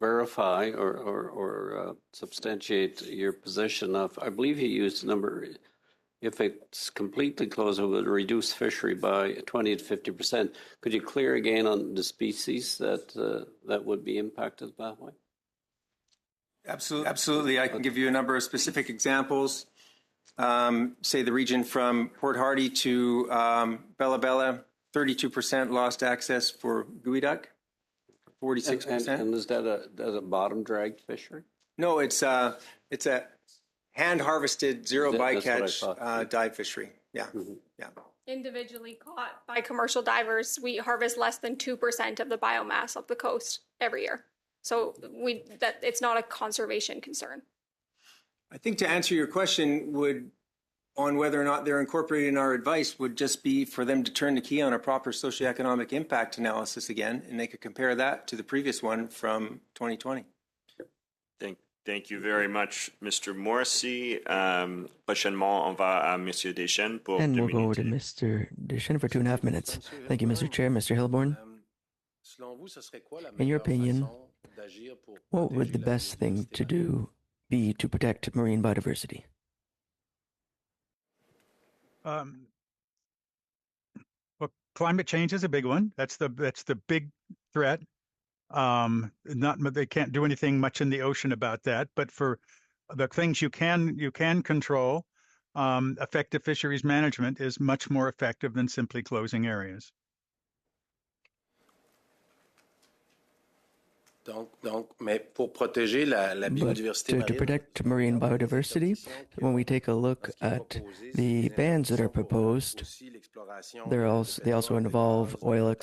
verify or substantiate your position of, I believe you used the number if it's completely closed, it would reduce fishery by 20 to 50%. Could you clear again on the species that would be impacted that way? Absolutely. I can give you a number of specific examples. Say the region from Port Hardy to Bella Bella, 32% lost access for geoduck, 46%. And is that a bottom dragged fishery? No, it's a hand harvested zero bycatch dive fishery. Yeah, yeah. Individually caught by commercial divers, we harvest less than 2% of the biomass of the coast every year. So it's not a conservation concern. I think to answer your question on whether or not they're incorporated in our advice would just be for them to turn the key on a proper socioeconomic impact analysis again, and they could compare that to the previous one from 2020. Thank you very much, Mr. Morrissey. Prochainement, on va à Monsieur Deschênes pour 2 minutes. And we'll go over to Mr. Deschênes for 2.5 minutes. Thank you, Mr. Chair. Mr. Hilborn, in your opinion, what would the best thing to do be to protect marine biodiversity? Well, climate change is a big one. That's the big threat. They can't do anything much in the ocean about that. But for the things you can control, effective fisheries management is much more effective than simply closing areas. But to protect marine biodiversity, when we take a look at the bans that are proposed, they also involve oil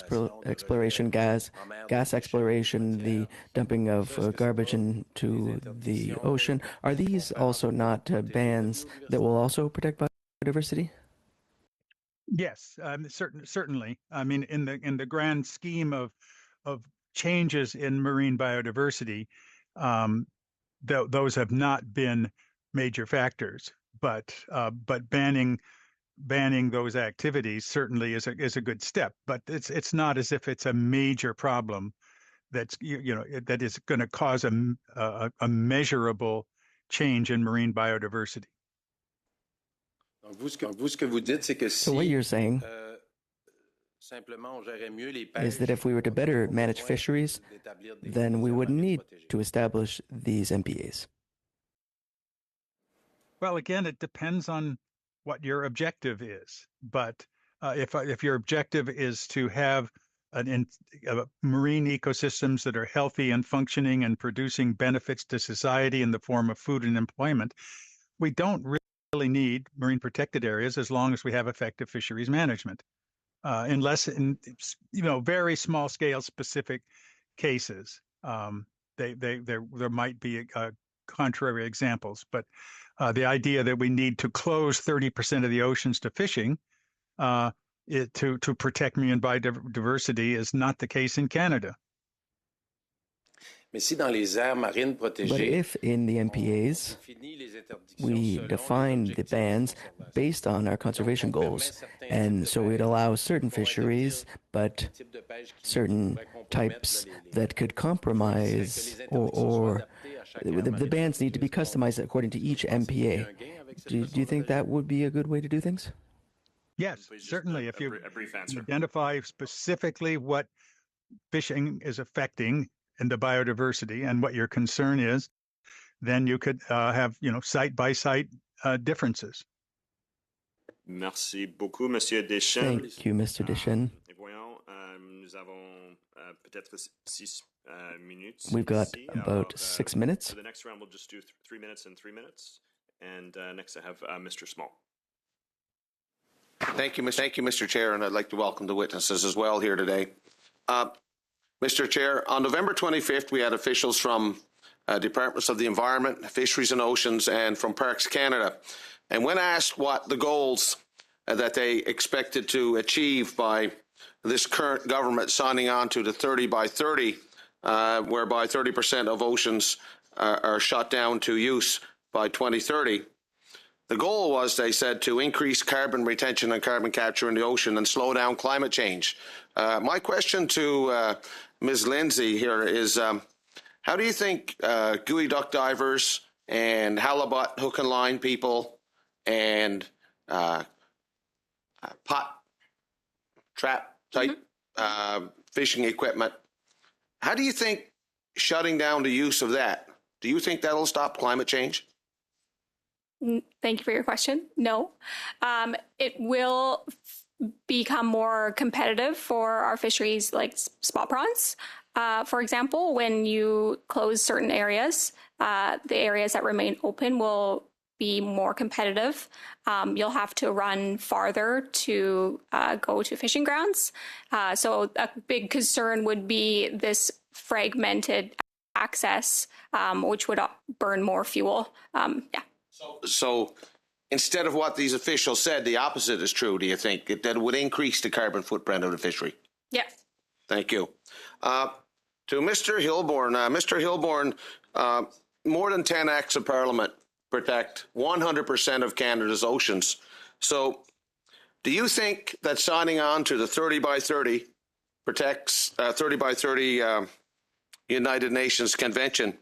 exploration, gas exploration, the dumping of garbage into the ocean. Are these also not bans that will also protect biodiversity? Yes, certainly. I mean, in the grand scheme of changes in marine biodiversity, those have not been major factors. But banning those activities certainly is a good step. But it's not as if it's a major problem that is going to cause a measurable change in marine biodiversity. So what you're saying is that if we were to better manage fisheries, then we wouldn't need to establish these MPAs. Well, again, it depends on what your objective is. But if your objective is to have marine ecosystems that are healthy and functioning and producing benefits to society in the form of food and employment, we don't really need marine protected areas as long as we have effective fisheries management. Unless in very small scale specific cases, there might be contrary examples. But the idea that we need to close 30% of the oceans to fishing to protect marine biodiversity is not the case in Canada. But if in the MPAs we define the bans based on our conservation goals, and so it allows certain fisheries, but certain types that could compromise, or the bans need to be customized according to each MPA. Do you think that would be a good way to do things? Yes, certainly. If you identify specifically what fishing is affecting and the biodiversity and what your concern is, then you could have, site by site differences. Merci beaucoup, Monsieur Deschênes. Thank you, Mr. Deschênes. We've got about 6 minutes. For the next round, we'll just do 3 minutes and 3 minutes. And next I have Mr. Small. Thank you, Mr. Chair, and I'd like to welcome the witnesses as well here today. Mr. Chair, on November 25th, we had officials from Departments of the Environment, Fisheries and Oceans, and from Parks Canada. And when asked what the goals that they expected to achieve by this current government signing on to the 30 by 30, whereby 30% of oceans are shut down to use by 2030, the goal was, they said, to increase carbon retention and carbon capture in the ocean and slow down climate change. My question to Ms. Lindsay here is, how do you think geoduck divers and halibut hook and line people and pot trap type fishing equipment. How do you think shutting down the use of that, do you think that'll stop climate change? Thank you for your question. No. It will become more competitive for our fisheries like spot prawns. For example, when you close certain areas, the areas that remain open will be more competitive. You'll have to run farther to go to fishing grounds. So a big concern would be this fragmented access, which would burn more fuel. So instead of what these officials said, the opposite is true, do you think? That it would increase the carbon footprint of the fishery? Yeah. Thank you. To Mr. Hilborn. Mr. Hilborn, more than 10 acts of Parliament protect 100% of Canada's oceans. So do you think that signing on to the 30 by 30 protects 30 by 30 United Nations Convention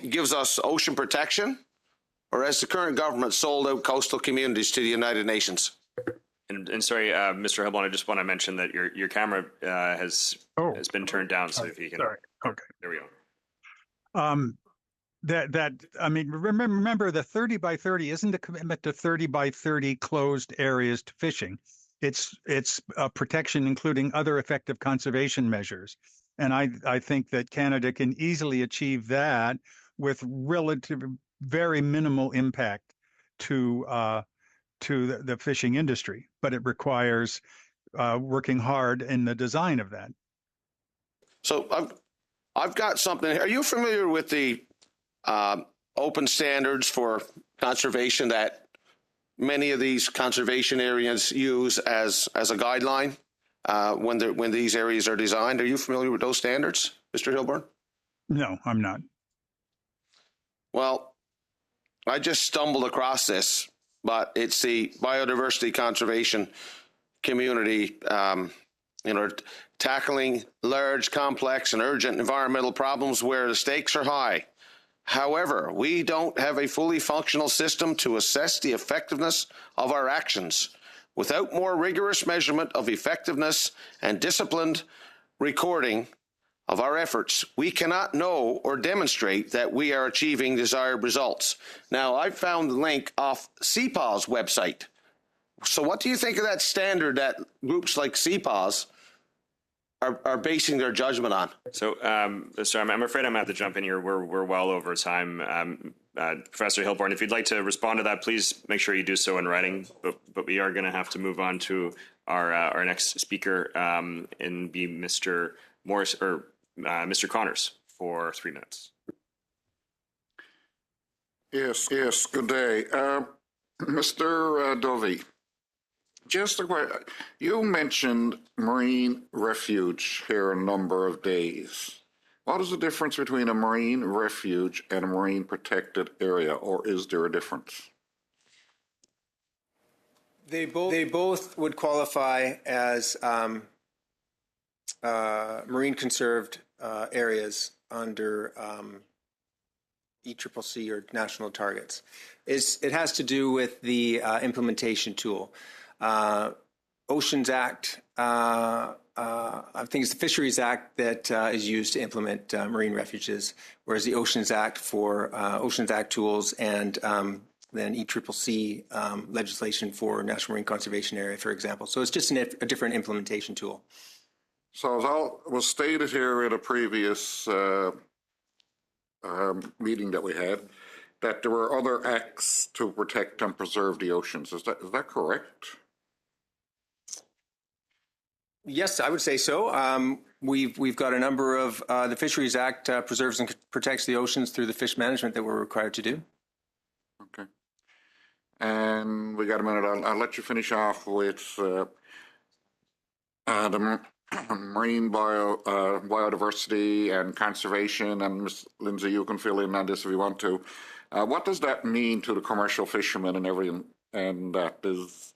gives us ocean protection, or has the current government sold out coastal communities to the United Nations? And sorry, Mr. Hilborn, I just want to mention that your camera has been turned down, so if you can. Sorry. Okay. There we go. I mean, remember the 30 by 30 isn't a commitment to 30 by 30 closed areas to fishing. It's a protection including other effective conservation measures. And I think that Canada can easily achieve that with very minimal impact to the fishing industry, but it requires working hard in the design of that. So I've got something. Are you familiar with the open standards for conservation that many of these conservation areas use as a guideline when these areas are designed? Are you familiar with those standards, Mr. Hilborn? No, I'm not. Well, I just stumbled across this, but it's the biodiversity conservation community, tackling large, complex, and urgent environmental problems where the stakes are high. However, we don't have a fully functional system to assess the effectiveness of our actions. Without more rigorous measurement of effectiveness and disciplined recording of our efforts, we cannot know or demonstrate that we are achieving desired results. Now, I found the link off CPAW's website. So what do you think of that standard that groups like CPAW's are basing their judgment on? So, sorry, I'm afraid I'm going to have to jump in here. We're well over time. Professor Hilborn, if you'd like to respond to that, please make sure you do so in writing. But we are going to have to move on to our next speaker and be Mr. Morris or Mr. Connors for 3 minutes. Yes. Good day, Mr. Dovey. Just a question. You mentioned marine refuge here a number of days. What is the difference between a marine refuge and a marine protected area, or is there a difference? They both would qualify as marine conserved areas under ECCC or national targets. It has to do with the implementation tool. Oceans Act, I think it's the Fisheries Act that is used to implement marine refuges, whereas the Oceans Act for Oceans Act tools and then ECCC legislation for National Marine Conservation Area, for example. So it's just a different implementation tool. So as all was stated here in a previous meeting that we had, that there were other acts to protect and preserve the oceans. Is that correct? Yes, I would say so. We've got a number of the Fisheries Act preserves and protects the oceans through the fish management that we're required to do. Okay. And we got a minute. I'll let you finish off with the marine biodiversity and conservation. And Ms. Lindsay, you can fill in on this if you want to. What does that mean to the commercial fishermen and everything? And that is.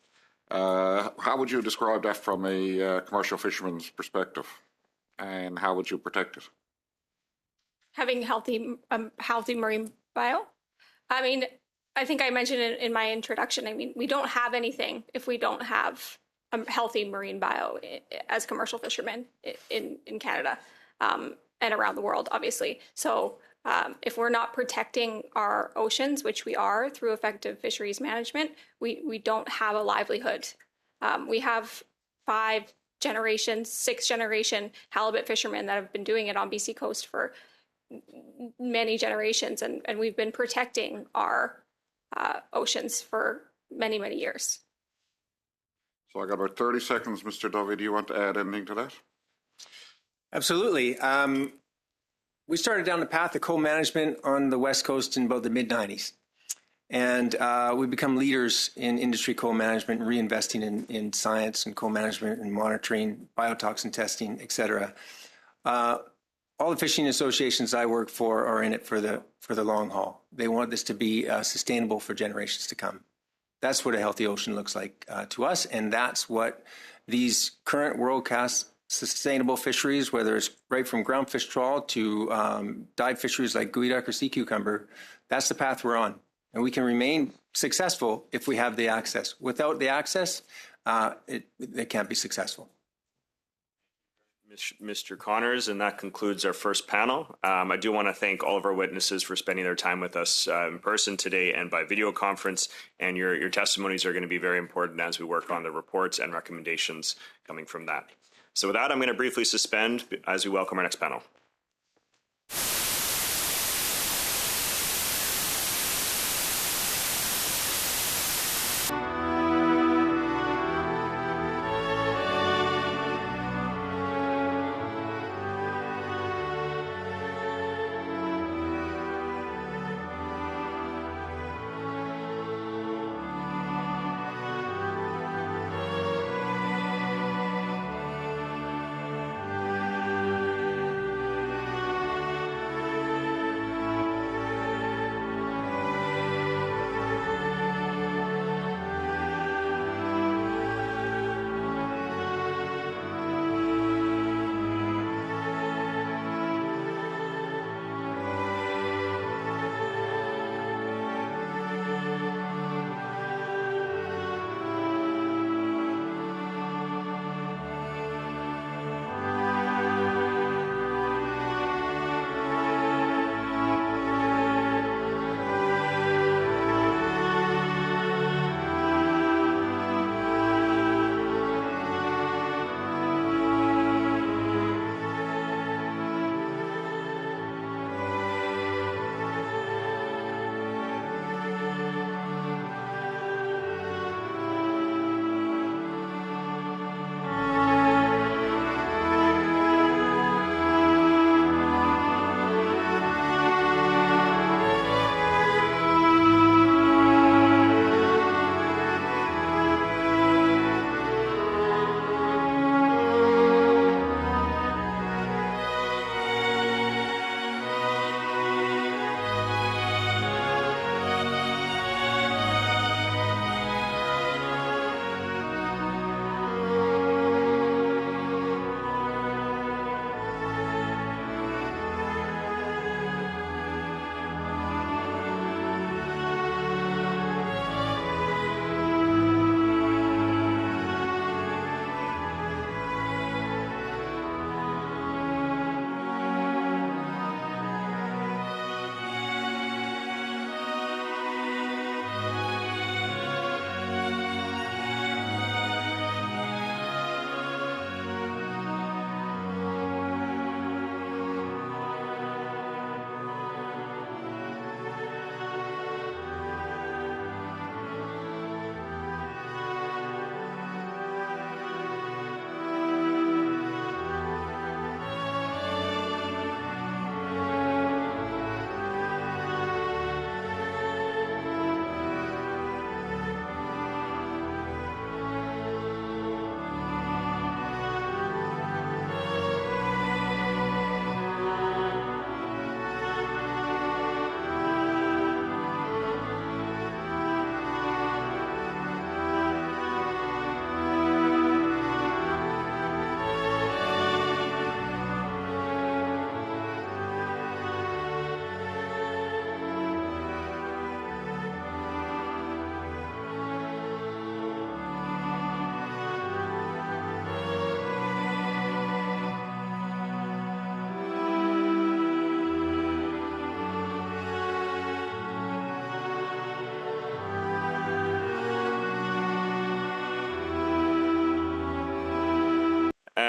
How would you describe that from a commercial fisherman's perspective, and how would you protect it? Having healthy marine bio. I mean, I think I mentioned in my introduction, I mean, we don't have anything if we don't have a healthy marine bio as commercial fishermen in Canada and around the world, obviously. So if we're not protecting our oceans, which we are through effective fisheries management, we don't have a livelihood. We have 6 generation halibut fishermen that have been doing it on BC coast for many generations, and we've been protecting our oceans for many, many years. So I got about 30 seconds, Mr. Dovey. Do you want to add anything to that? Absolutely. We started down the path of co-management on the West Coast in about the mid-90s. And we've become leaders in industry co-management, reinvesting in science and co-management and monitoring, biotoxin testing, et cetera. All the fishing associations I work for are in it for the long haul. They want this to be sustainable for generations to come. That's what a healthy ocean looks like to us, and that's what these current world-class sustainable fisheries, whether it's right from groundfish trawl to dyed fisheries like geoduck or sea cucumber, that's the path we're on. And we can remain successful if we have the access. Without the access, it can't be successful. Mr. Connors, and that concludes our first panel. I do want to thank all of our witnesses for spending their time with us in person today and by video conference, and your testimonies are going to be very important as we work on the reports and recommendations coming from that. So with that, I'm going to briefly suspend as we welcome our next panel.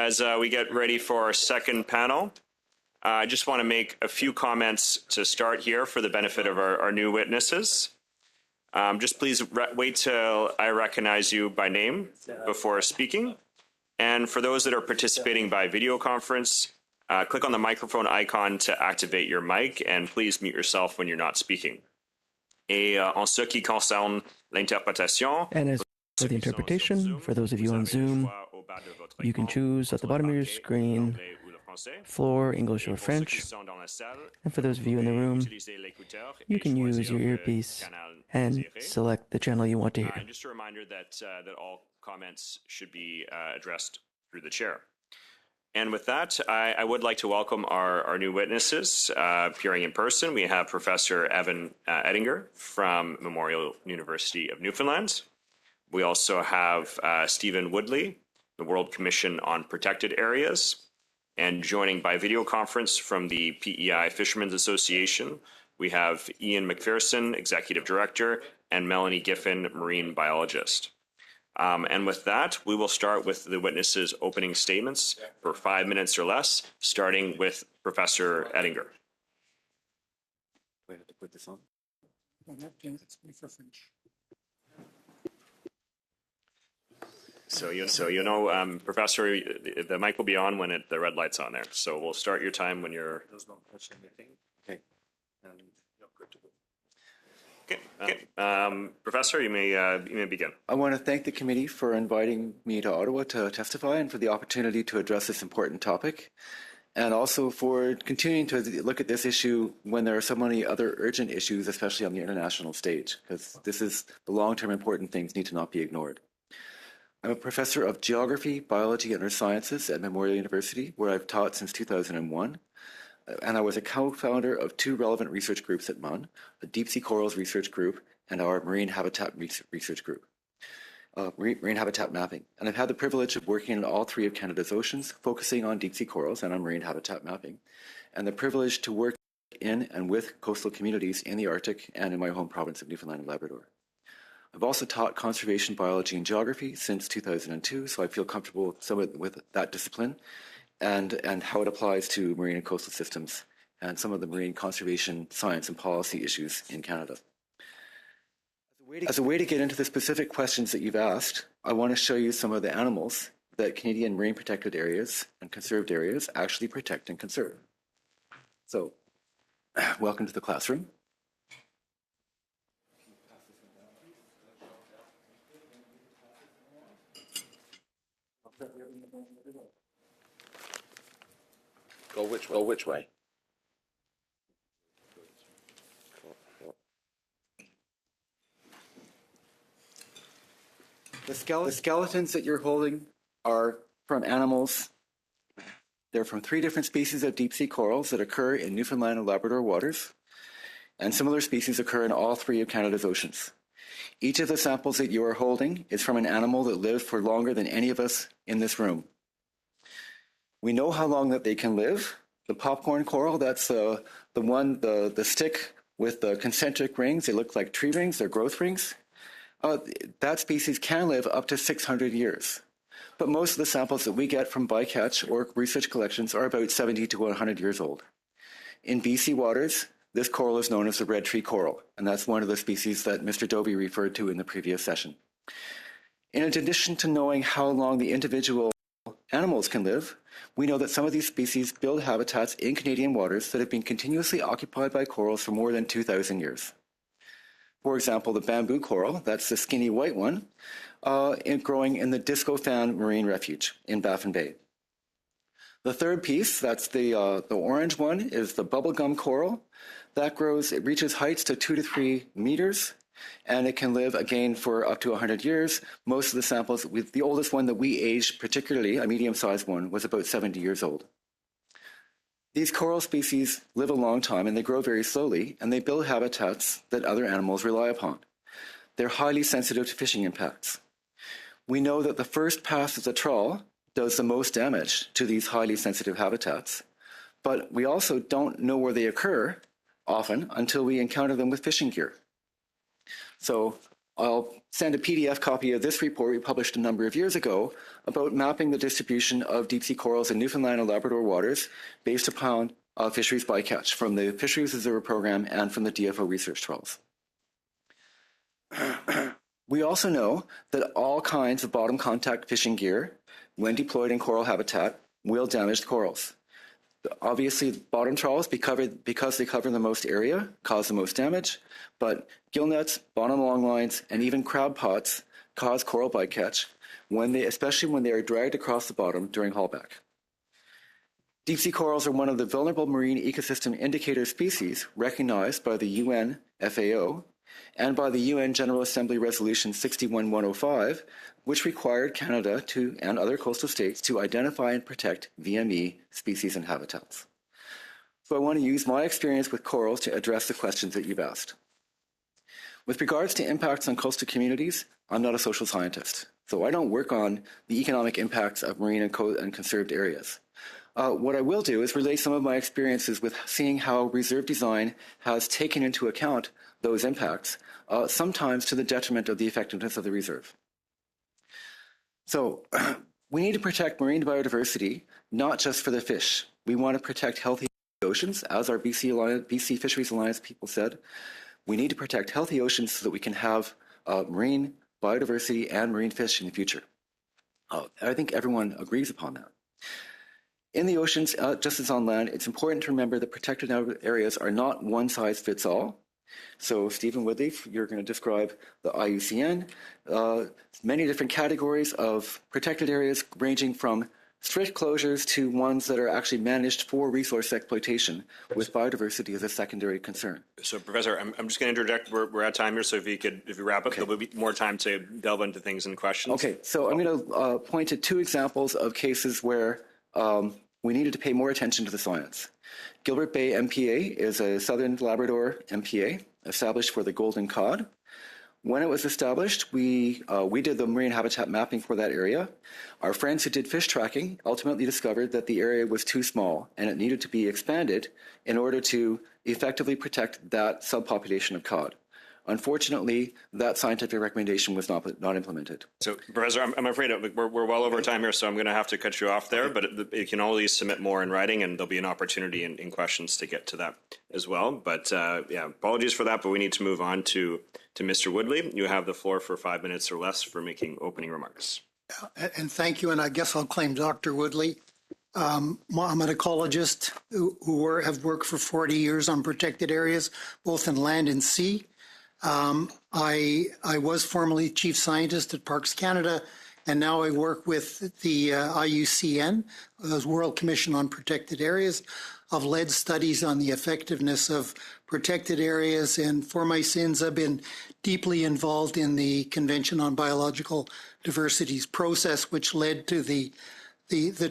As we get ready for our second panel, I just want to make a few comments to start here for the benefit of our new witnesses. Just please wait till I recognize you by name before speaking. And for those that are participating by video conference, click on the microphone icon to activate your mic, and please mute yourself when you're not speaking. Et en ce qui concerne l'interprétation, and as for the interpretation, for those of you on Zoom, you can choose at the bottom of your screen floor, English or French. And for those of you in the room, you can use your earpiece and select the channel you want to hear. Just a reminder that all comments should be addressed through the chair. And with that, I would like to welcome our new witnesses appearing in person. We have Professor Evan Ettinger from Memorial University of Newfoundland. We also have Stephen Woodley, the World Commission on Protected Areas. And joining by video conference from the PEI Fishermen's Association, we have Ian McPherson, Executive Director, and Melanie Giffen, Marine Biologist. And with that, we will start with the witnesses' opening statements for 5 minutes or less, starting with Professor Ettinger. Do I have to put this on? So you know, Professor, the mic will be on when the red light's on there. So we'll start your time when you're. Those don't touch anything. Okay. Okay. Professor, you may begin. I want to thank the committee for inviting me to Ottawa to testify and for the opportunity to address this important topic, and also for continuing to look at this issue when there are so many other urgent issues, especially on the international stage, because this is the long-term important things need to not be ignored. I'm a professor of geography, biology, and earth sciences at Memorial University, where I've taught since 2001. And I was a co-founder of two relevant research groups at MUN, a deep sea corals research group and our marine habitat research group, marine habitat mapping. And I've had the privilege of working in all three of Canada's oceans, focusing on deep sea corals and on marine habitat mapping, and the privilege to work in and with coastal communities in the Arctic and in my home province of Newfoundland and Labrador. I've also taught conservation biology and geography since 2002, so I feel comfortable with that discipline and how it applies to marine and coastal systems and some of the marine conservation science and policy issues in Canada. As a way to get into the specific questions that you've asked, I want to show you some of the animals that Canadian marine protected areas and conserved areas actually protect and conserve. So, welcome to the classroom. Go which way? The skeletons that you're holding are from animals. They're from 3 different species of deep sea corals that occur in Newfoundland and Labrador waters, and similar species occur in all 3 of Canada's oceans. Each of the samples that you are holding is from an animal that lived for longer than any of us in this room. We know how long that they can live. The popcorn coral, that's the stick with the concentric rings. They look like tree rings, they're growth rings. That species can live up to 600 years. But most of the samples that we get from bycatch or research collections are about 70 to 100 years old. In BC waters, this coral is known as the red tree coral, and that's one of the species that Mr. Dovey referred to in the previous session. In addition to knowing how long the individual animals can live, we know that some of these species build habitats in Canadian waters that have been continuously occupied by corals for more than 2,000 years. For example, the bamboo coral, that's the skinny white one, growing in the Disco Fan Marine Refuge in Baffin Bay. The third piece, that's the orange one, is the bubblegum coral. That grows, it reaches heights to 2 to 3 meters, and it can live again for up to 100 years. Most of the samples, the oldest one that we aged, particularly a medium-sized one, was about 70 years old. These coral species live a long time and they grow very slowly, and they build habitats that other animals rely upon. They're highly sensitive to fishing impacts. We know that the first pass of the trawl does the most damage to these highly sensitive habitats, but we also don't know where they occur often until we encounter them with fishing gear. So I'll send a PDF copy of this report we published a number of years ago about mapping the distribution of deep sea corals in Newfoundland and Labrador waters based upon fisheries bycatch from the Fisheries Reserve Program and from the DFO research trawls. We also know that all kinds of bottom contact fishing gear, when deployed in coral habitat, will damage the corals. Obviously, bottom trawls, because they cover the most area, cause the most damage, but gill nets, bottom long lines, and even crab pots cause coral bycatch, especially when they are dragged across the bottom during haulback. Deep sea corals are one of the vulnerable marine ecosystem indicator species recognized by the UN FAO and by the UN General Assembly Resolution 61105, which required Canada and other coastal states to identify and protect VME species and habitats. So I want to use my experience with corals to address the questions that you've asked. With regards to impacts on coastal communities, I'm not a social scientist, so I don't work on the economic impacts of marine and conserved areas. What I will do is relate some of my experiences with seeing how reserve design has taken into account those impacts, sometimes to the detriment of the effectiveness of the reserve. So we need to protect marine biodiversity, not just for the fish. We want to protect healthy oceans, as our BC Fisheries Alliance people said. We need to protect healthy oceans so that we can have marine biodiversity and marine fish in the future. I think everyone agrees upon that. In the oceans, just as on land, it's important to remember that protected areas are not one size fits all. So Stephen Woodley, you're going to describe the IUCN, many different categories of protected areas ranging from strict closures to ones that are actually managed for resource exploitation with biodiversity as a secondary concern. So Professor, I'm just going to interject. We're at time here, so if you wrap up, okay. There'll be more time to delve into things and questions. Okay, so I'm going to point to two examples of cases where we needed to pay more attention to the science. Gilbert Bay MPA is a Southern Labrador MPA established for the golden cod. When it was established, we did the marine habitat mapping for that area. Our friends who did fish tracking ultimately discovered that the area was too small and it needed to be expanded in order to effectively protect that subpopulation of cod. Unfortunately, that scientific recommendation was not implemented. So, Professor, I'm afraid we're well over time here, so I'm going to have to cut you off there, okay. But you can always submit more in writing, and there'll be an opportunity in questions to get to that as well. But, yeah, apologies for that, but we need to move on to Mr. Woodley. You have the floor for 5 minutes or less for making opening remarks. And thank you, and I guess I'll claim Dr. Woodley. I'm an ecologist who have worked for 40 years on protected areas, both in land and sea. I was formerly chief scientist at Parks Canada, and now I work with the IUCN, the World Commission on Protected Areas. I've led studies on the effectiveness of protected areas, and for my sins, I've been deeply involved in the Convention on Biological Diversity's process, which led to the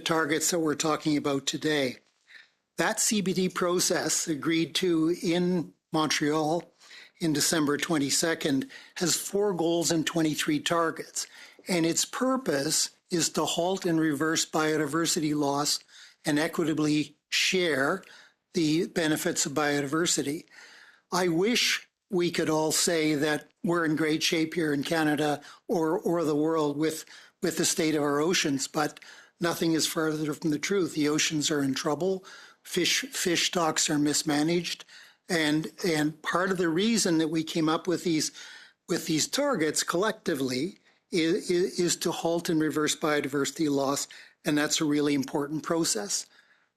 targets that we're talking about today. That CBD process, agreed to in Montreal in December 22nd, has 4 goals and 23 targets. And its purpose is to halt and reverse biodiversity loss and equitably share the benefits of biodiversity. I wish we could all say that we're in great shape here in Canada or the world with the state of our oceans, but nothing is further from the truth. The oceans are in trouble. Fish stocks are mismanaged. And part of the reason that we came up with these targets collectively is to halt and reverse biodiversity loss, and that's a really important process.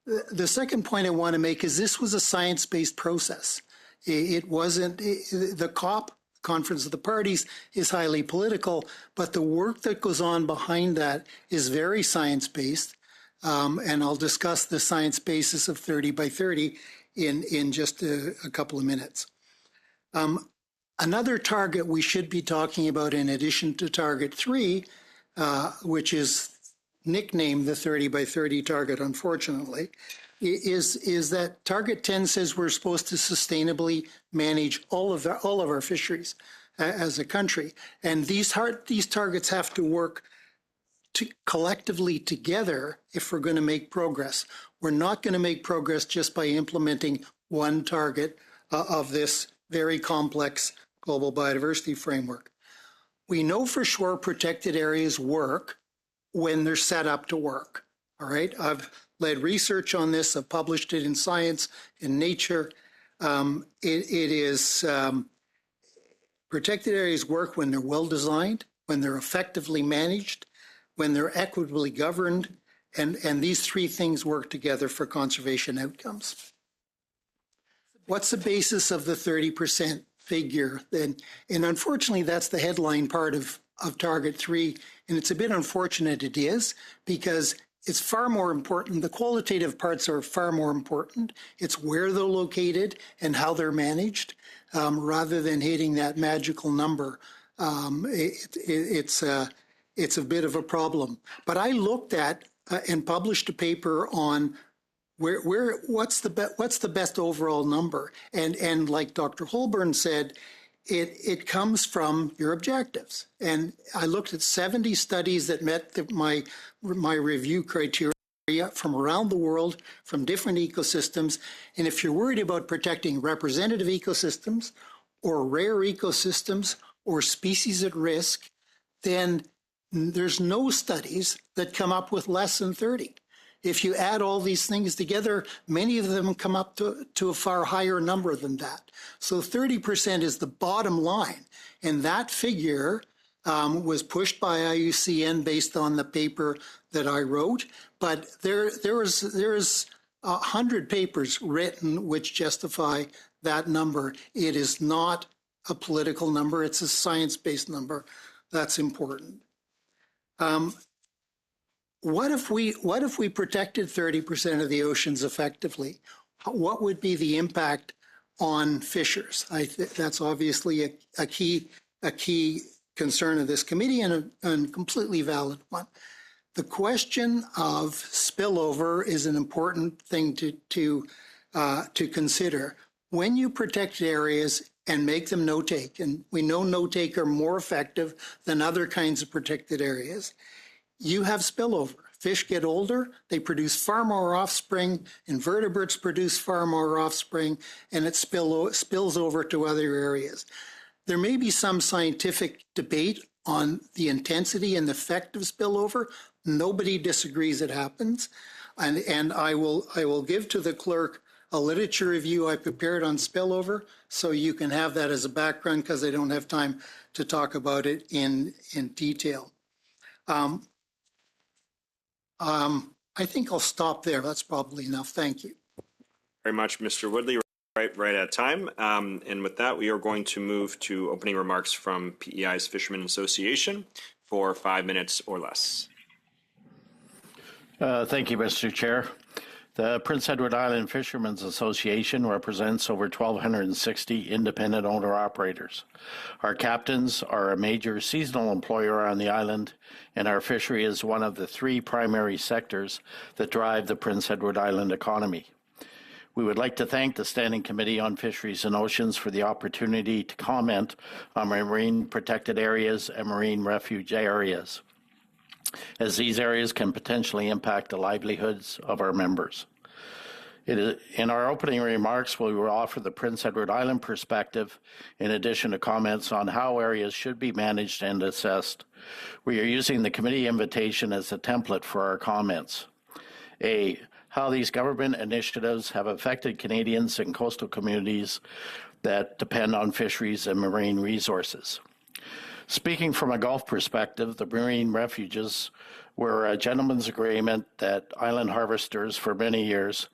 The second point I want to make is this was a science-based process. It wasn't the COP, Conference of the Parties, is highly political, but the work that goes on behind that is very science-based, and I'll discuss the science basis of 30 by 30 in just a couple of minutes. Another target we should be talking about in addition to target 3, which is nicknamed the 30 by 30 target, unfortunately, is that target 10 says we're supposed to sustainably manage all of our fisheries as a country. And these targets have to work collectively together if we're going to make progress. We're not going to make progress just by implementing one target of this very complex global biodiversity framework. we know for sure protected areas work when they're set up to work. All right. I've led research on this. I've published it in Science, in Nature. Protected areas work when they're well designed, when they're effectively managed, when they're equitably governed, and these three things work together for conservation outcomes. What's the basis of the 30% figure then? And unfortunately, that's the headline part of Target 3, and it's a bit unfortunate it is, because it's far more important. The qualitative parts are far more important. It's where they're located and how they're managed, rather than hitting that magical number. It's a bit of a problem. But I looked at and published a paper on what's the best overall number, and like Dr. Holborn said, it comes from your objectives. And I looked at 70 studies that met my review criteria from around the world, from different ecosystems. And if you're worried about protecting representative ecosystems or rare ecosystems or species at risk, then there's no studies that come up with less than 30. If you add all these things together, many of them come up to a far higher number than that. So 30% is the bottom line. And that figure was pushed by IUCN based on the paper that I wrote. But there's 100 papers written which justify that number. It is not a political number. It's a science-based number. That's important. What if we protected 30% of the oceans effectively? What would be the impact on fishers? That's obviously a key concern of this committee, and a completely valid one. The question of spillover is an important thing to consider. When you protect areas and make them no-take, and we know no-take are more effective than other kinds of protected areas, you have spillover. Fish get older, they produce far more offspring, invertebrates produce far more offspring, and it spills over to other areas. There may be some scientific debate on the intensity and effect of spillover. Nobody disagrees it happens. And I will give to the clerk a literature review I prepared on spillover, so you can have that as a background, because I don't have time to talk about it in detail. I think I'll stop there. That's probably enough. Thank you. Very much, Mr. Woodley. Right at time. And with that, we are going to move to opening remarks from PEI's Fishermen Association for 5 minutes or less. Thank you, Mr. Chair. The Prince Edward Island Fishermen's Association represents over 1,260 independent owner-operators. Our captains are a major seasonal employer on the island, and our fishery is one of the three primary sectors that drive the Prince Edward Island economy. We would like to thank the Standing Committee on Fisheries and Oceans for the opportunity to comment on marine protected areas and marine refuge areas, as these areas can potentially impact the livelihoods of our members. In our opening remarks, we will offer the Prince Edward Island perspective, in addition to comments on how areas should be managed and assessed. We are using the committee invitation as a template for our comments. A, how these government initiatives have affected Canadians and coastal communities that depend on fisheries and marine resources. Speaking from a Gulf perspective, the marine refuges were a gentleman's agreement that island harvesters for many years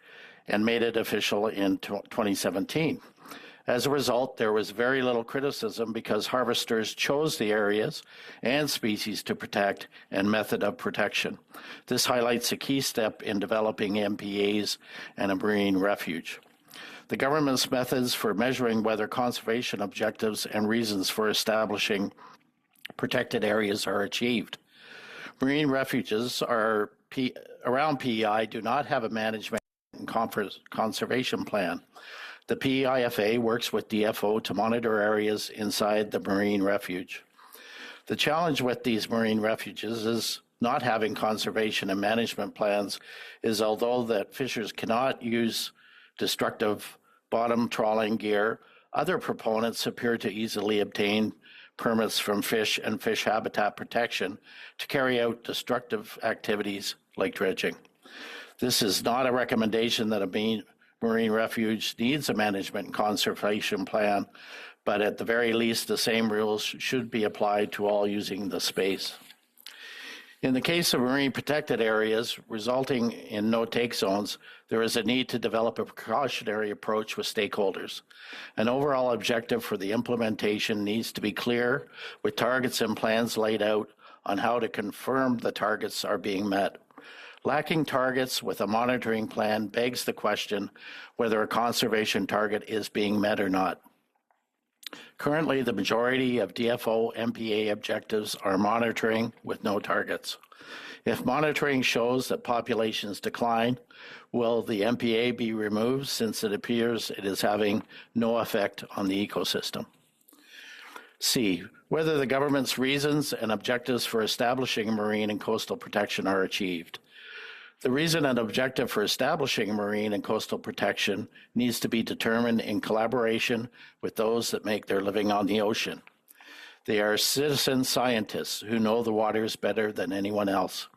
and made it official in 2017. As a result, there was very little criticism because harvesters chose the areas and species to protect and method of protection. This highlights a key step in developing MPAs and a marine refuge. The government's methods for measuring whether conservation objectives and reasons for establishing protected areas are achieved. Marine refuges around PEI do not have a management and conservation plan. The PEIFA works with DFO to monitor areas inside the marine refuge. The challenge with these marine refuges is not having conservation and management plans is although that fishers cannot use destructive bottom trawling gear, other proponents appear to easily obtain permits from fish and fish habitat protection to carry out destructive activities like dredging. This is not a recommendation that a marine refuge needs a management and conservation plan, but at the very least, the same rules should be applied to all using the space. In the case of marine protected areas resulting in no-take zones, there is a need to develop a precautionary approach with stakeholders. An overall objective for the implementation needs to be clear, with targets and plans laid out on how to confirm the targets are being met. Lacking targets with a monitoring plan begs the question whether a conservation target is being met or not. Currently, the majority of DFO MPA objectives are monitoring with no targets. If monitoring shows that populations decline, will the MPA be removed since it appears it is having no effect on the ecosystem? C, whether the government's reasons and objectives for establishing marine and coastal protection are achieved. The reason and objective for establishing marine and coastal protection needs to be determined in collaboration with those that make their living on the ocean. They are citizen scientists who know the waters better than anyone else.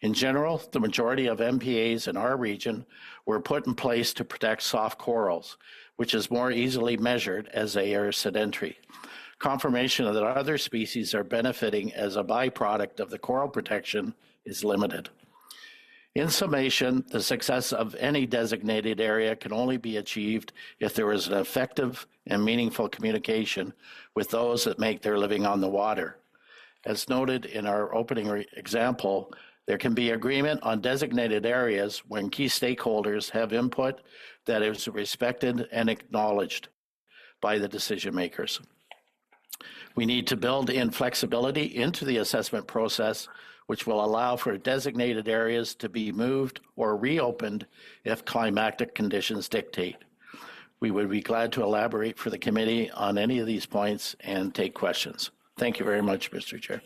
In general, the majority of MPAs in our region were put in place to protect soft corals, which is more easily measured as they are sedentary. Confirmation that other species are benefiting as a byproduct of the coral protection is limited. In summation, the success of any designated area can only be achieved if there is an effective and meaningful communication with those that make their living on the water. As noted in our opening example, there can be agreement on designated areas when key stakeholders have input that is respected and acknowledged by the decision makers. We need to build in flexibility into the assessment process, which will allow for designated areas to be moved or reopened if climatic conditions dictate. We would be glad to elaborate for the committee on any of these points and take questions. Thank you very much, Mr. Chair.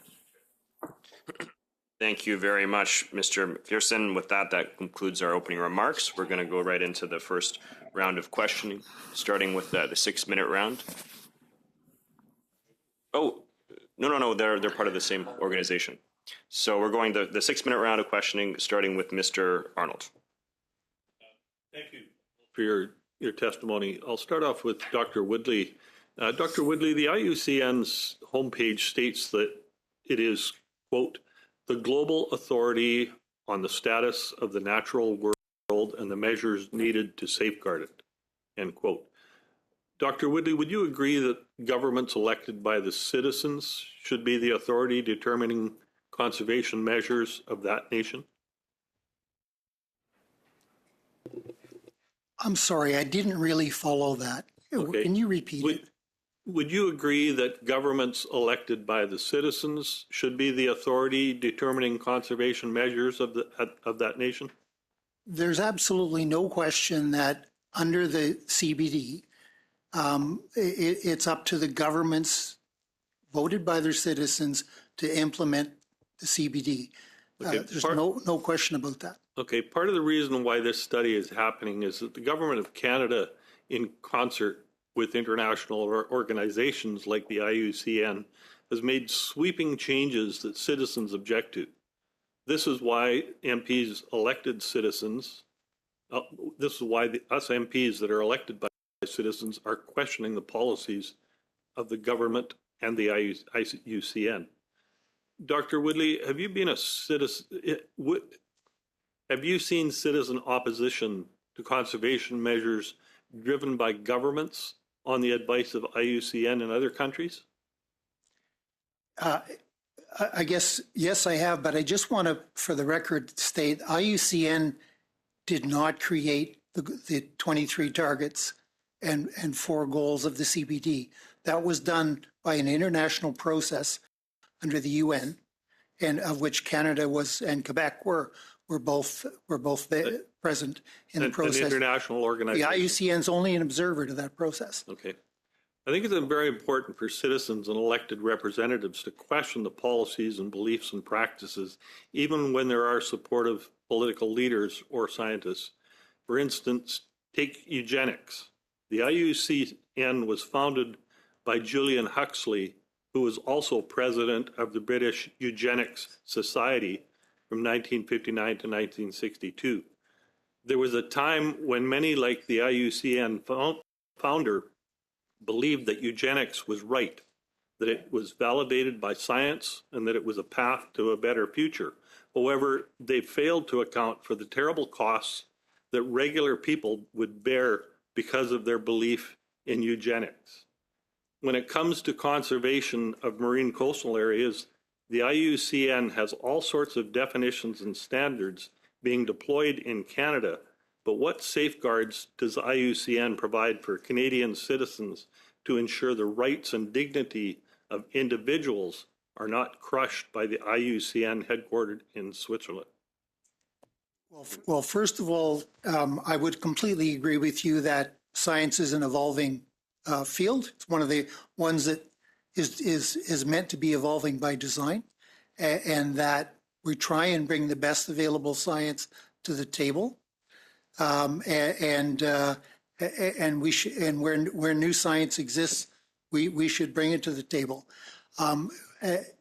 Thank you very much, Mr. McPherson. With that, that concludes our opening remarks. We're going to go right into the first round of questioning, starting with the 6-minute round. Oh, no, they're part of the same organization. So we're going the 6-minute round of questioning, starting with Mr. Arnold. Thank you for your testimony. I'll start off with Dr. Woodley. Dr. Woodley, the IUCN's homepage states that it is, quote, the global authority on the status of the natural world and the measures needed to safeguard it, end quote. Dr. Woodley, would you agree that governments elected by the citizens should be the authority determining conservation measures of that nation? I'm sorry, I didn't really follow that. Okay. Can you repeat it? Would you agree that governments elected by the citizens should be the authority determining conservation measures of that nation? There's absolutely no question that under the CBD, it's up to the governments voted by their citizens to implement the CBD. Okay, there's no question about that. Okay, part of the reason why this study is happening is that the government of Canada, in concert with international organizations like the IUCN, has made sweeping changes that citizens object to. This is why MPs elected citizens, this is why us MPs that are elected by citizens are questioning the policies of the government and the IUCN. Dr. Woodley, have you been a citizen? Have you seen citizen opposition to conservation measures driven by governments on the advice of IUCN and other countries? I guess, yes, I have, but I just want to, for the record, state IUCN did not create the 23 targets and 4 goals of the CBD. That was done by an international process under the UN, and of which Canada was and Quebec were both present in the process. An international organization. The IUCN is only an observer to that process. Okay. I think it's very important for citizens and elected representatives to question the policies and beliefs and practices, even when there are supportive political leaders or scientists. For instance, take eugenics. The IUCN was founded by Julian Huxley who was also president of the British Eugenics Society from 1959 to 1962. There was a time when many, like the IUCN founder, believed that eugenics was right, that it was validated by science, and that it was a path to a better future. However, they failed to account for the terrible costs that regular people would bear because of their belief in eugenics. When it comes to conservation of marine coastal areas, the IUCN has all sorts of definitions and standards being deployed in Canada, but what safeguards does IUCN provide for Canadian citizens to ensure the rights and dignity of individuals are not crushed by the IUCN headquartered in Switzerland? Well, first of all, I would completely agree with you that science is an evolving field. It's one of the ones that is meant to be evolving by design, and that we try and bring the best available science to the table, and we should, and where new science exists, we should bring it to the table.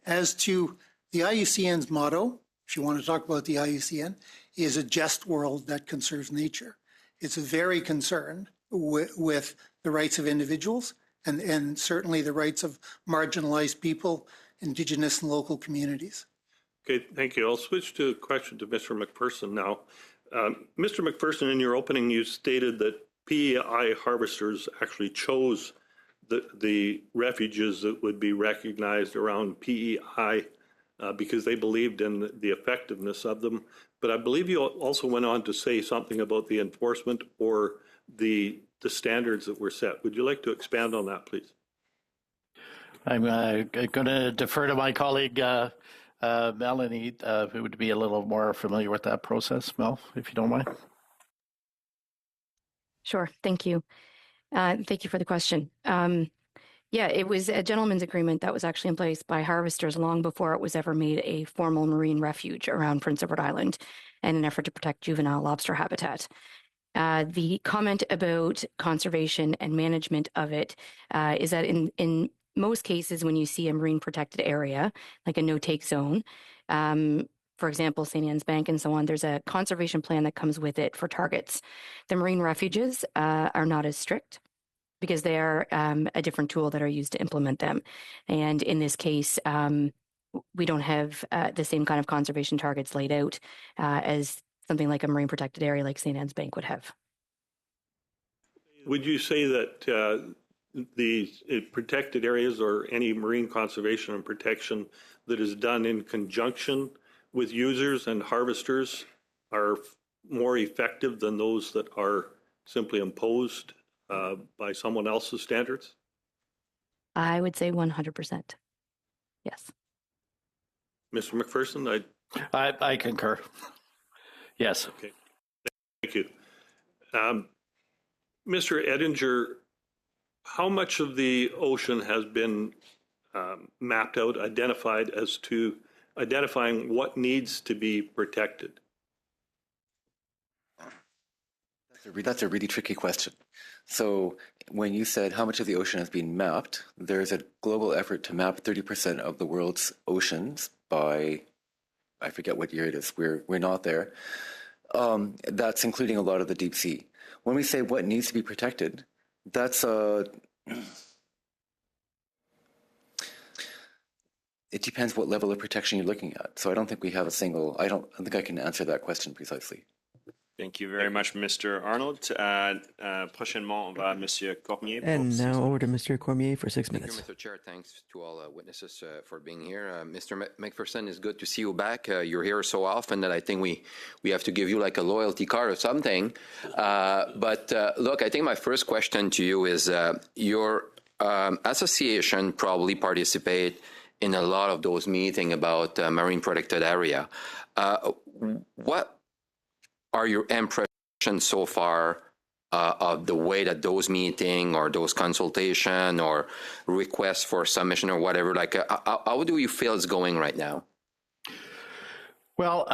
As to the IUCN's motto, if you want to talk about the IUCN, is a just world that conserves nature. It's very concerned with the rights of individuals and certainly the rights of marginalized people, Indigenous and local communities. Okay, thank you. I'll switch to a question to Mr. McPherson now. Mr. McPherson, in your opening, you stated that PEI harvesters actually chose the refuges that would be recognized around PEI because they believed in the effectiveness of them. But I believe you also went on to say something about the enforcement or the standards that were set. Would you like to expand on that, please? I'm going to defer to my colleague, Melanie, who would be a little more familiar with that process. Mel, if you don't mind. Sure. Thank you. Thank you for the question. Yeah, it was a gentleman's agreement that was actually in place by harvesters long before it was ever made a formal marine refuge around Prince Edward Island in an effort to protect juvenile lobster habitat. The comment about conservation and management of it is that in most cases, when you see a marine protected area, like a no-take zone, for example, St. Anne's Bank and so on, there's a conservation plan that comes with it for targets. The marine refuges are not as strict because they are a different tool that are used to implement them. And in this case, we don't have the same kind of conservation targets laid out as something like a marine protected area like St. Anne's Bank would have. Would you say that the protected areas or any marine conservation and protection that is done in conjunction with users and harvesters are more effective than those that are simply imposed by someone else's standards? I would say 100%. Yes. Mr. McPherson, I concur. Yes. Okay. Thank you. Mr. Ettinger, how much of the ocean has been mapped out, identified as to identifying what needs to be protected? That's a really tricky question. So when you said how much of the ocean has been mapped, there's a global effort to map 30% of the world's oceans by, I forget what year it is, we're not there. That's including a lot of the deep sea. When we say what needs to be protected, that's it depends what level of protection you're looking at. So I don't think we have a single, I don't think I can answer that question precisely. Thank you very much, Mr. Arnold. Prochainement, on va Monsieur Cormier. And now over to Mr. Cormier for 6 minutes. Thank you, Mr. Chair. Thanks to all witnesses for being here. Mr. McPherson, it's good to see you back. You're here so often that I think we have to give you like a loyalty card or something. But look, I think my first question to you is your association probably participate in a lot of those meetings about marine protected area. What are your impressions so far of the way that those meetings or those consultation or requests for submission or whatever, like how do you feel it's going right now? Well,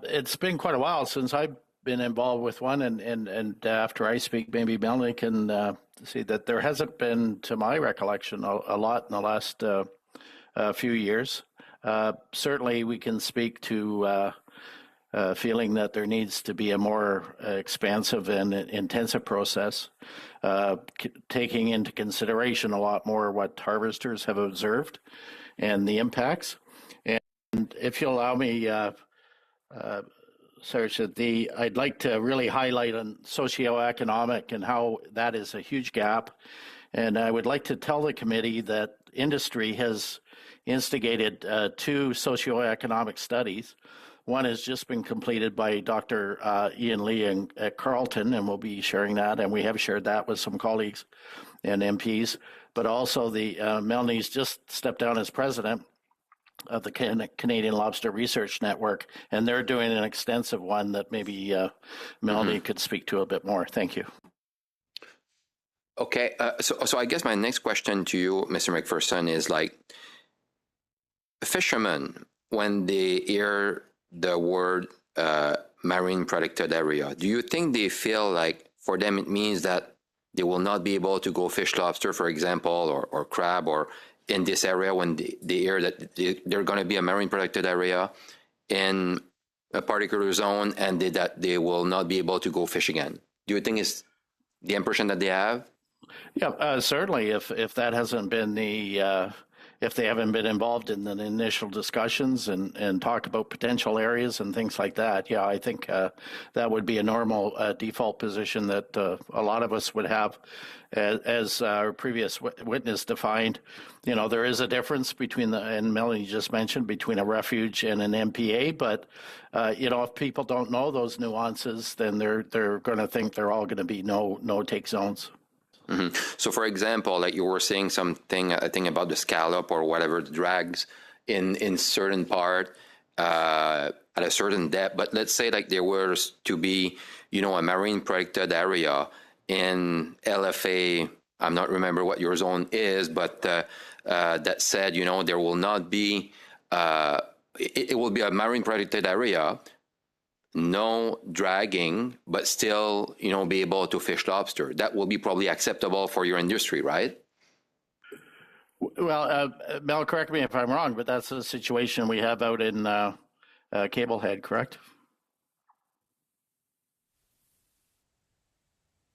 it's been quite a while since I've been involved with one, and after I speak, maybe Melanie can see that there hasn't been, to my recollection, a lot in the last few years. Certainly, we can speak to feeling that there needs to be a more expansive and intensive process, taking into consideration a lot more what harvesters have observed and the impacts. And if you'll allow me, Serge, I'd like to really highlight on socioeconomic and how that is a huge gap. And I would like to tell the committee that industry has instigated 2 socioeconomic studies. One has just been completed by Dr. Ian Lee at Carleton, and we'll be sharing that, and we have shared that with some colleagues and MPs. But also Melanie's just stepped down as president of the Canadian Lobster Research Network, and they're doing an extensive one that maybe Melanie could speak to a bit more. Thank you. Okay, so I guess my next question to you, Mr. McPherson, is like, fishermen, when they hear the word marine protected area, do you think they feel like for them it means that they will not be able to go fish lobster, for example, or crab, or in this area when they hear that they're going to be a marine protected area in a particular zone and that they will not be able to go fish again? Do you think it's the impression that they have? Yeah, certainly. If that hasn't been if they haven't been involved in the initial discussions and talk about potential areas and things like that, yeah, I think that would be a normal default position that a lot of us would have. As our previous witness defined, there is a difference between and Melanie just mentioned, between a refuge and an MPA, but if people don't know those nuances, then they're going to think they're all going to be no take zones. Mm-hmm. So, for example, like you were saying something, I think, about the scallop or whatever, the drags in certain part at a certain depth. But let's say like there was to be, a marine protected area in LFA. I'm not remember what your zone is, but that said, there will not be. It will be a marine protected area. No dragging, but still, be able to fish lobster. That will be probably acceptable for your industry, right? Well, Mel, correct me if I'm wrong, but that's the situation we have out in Cablehead, correct?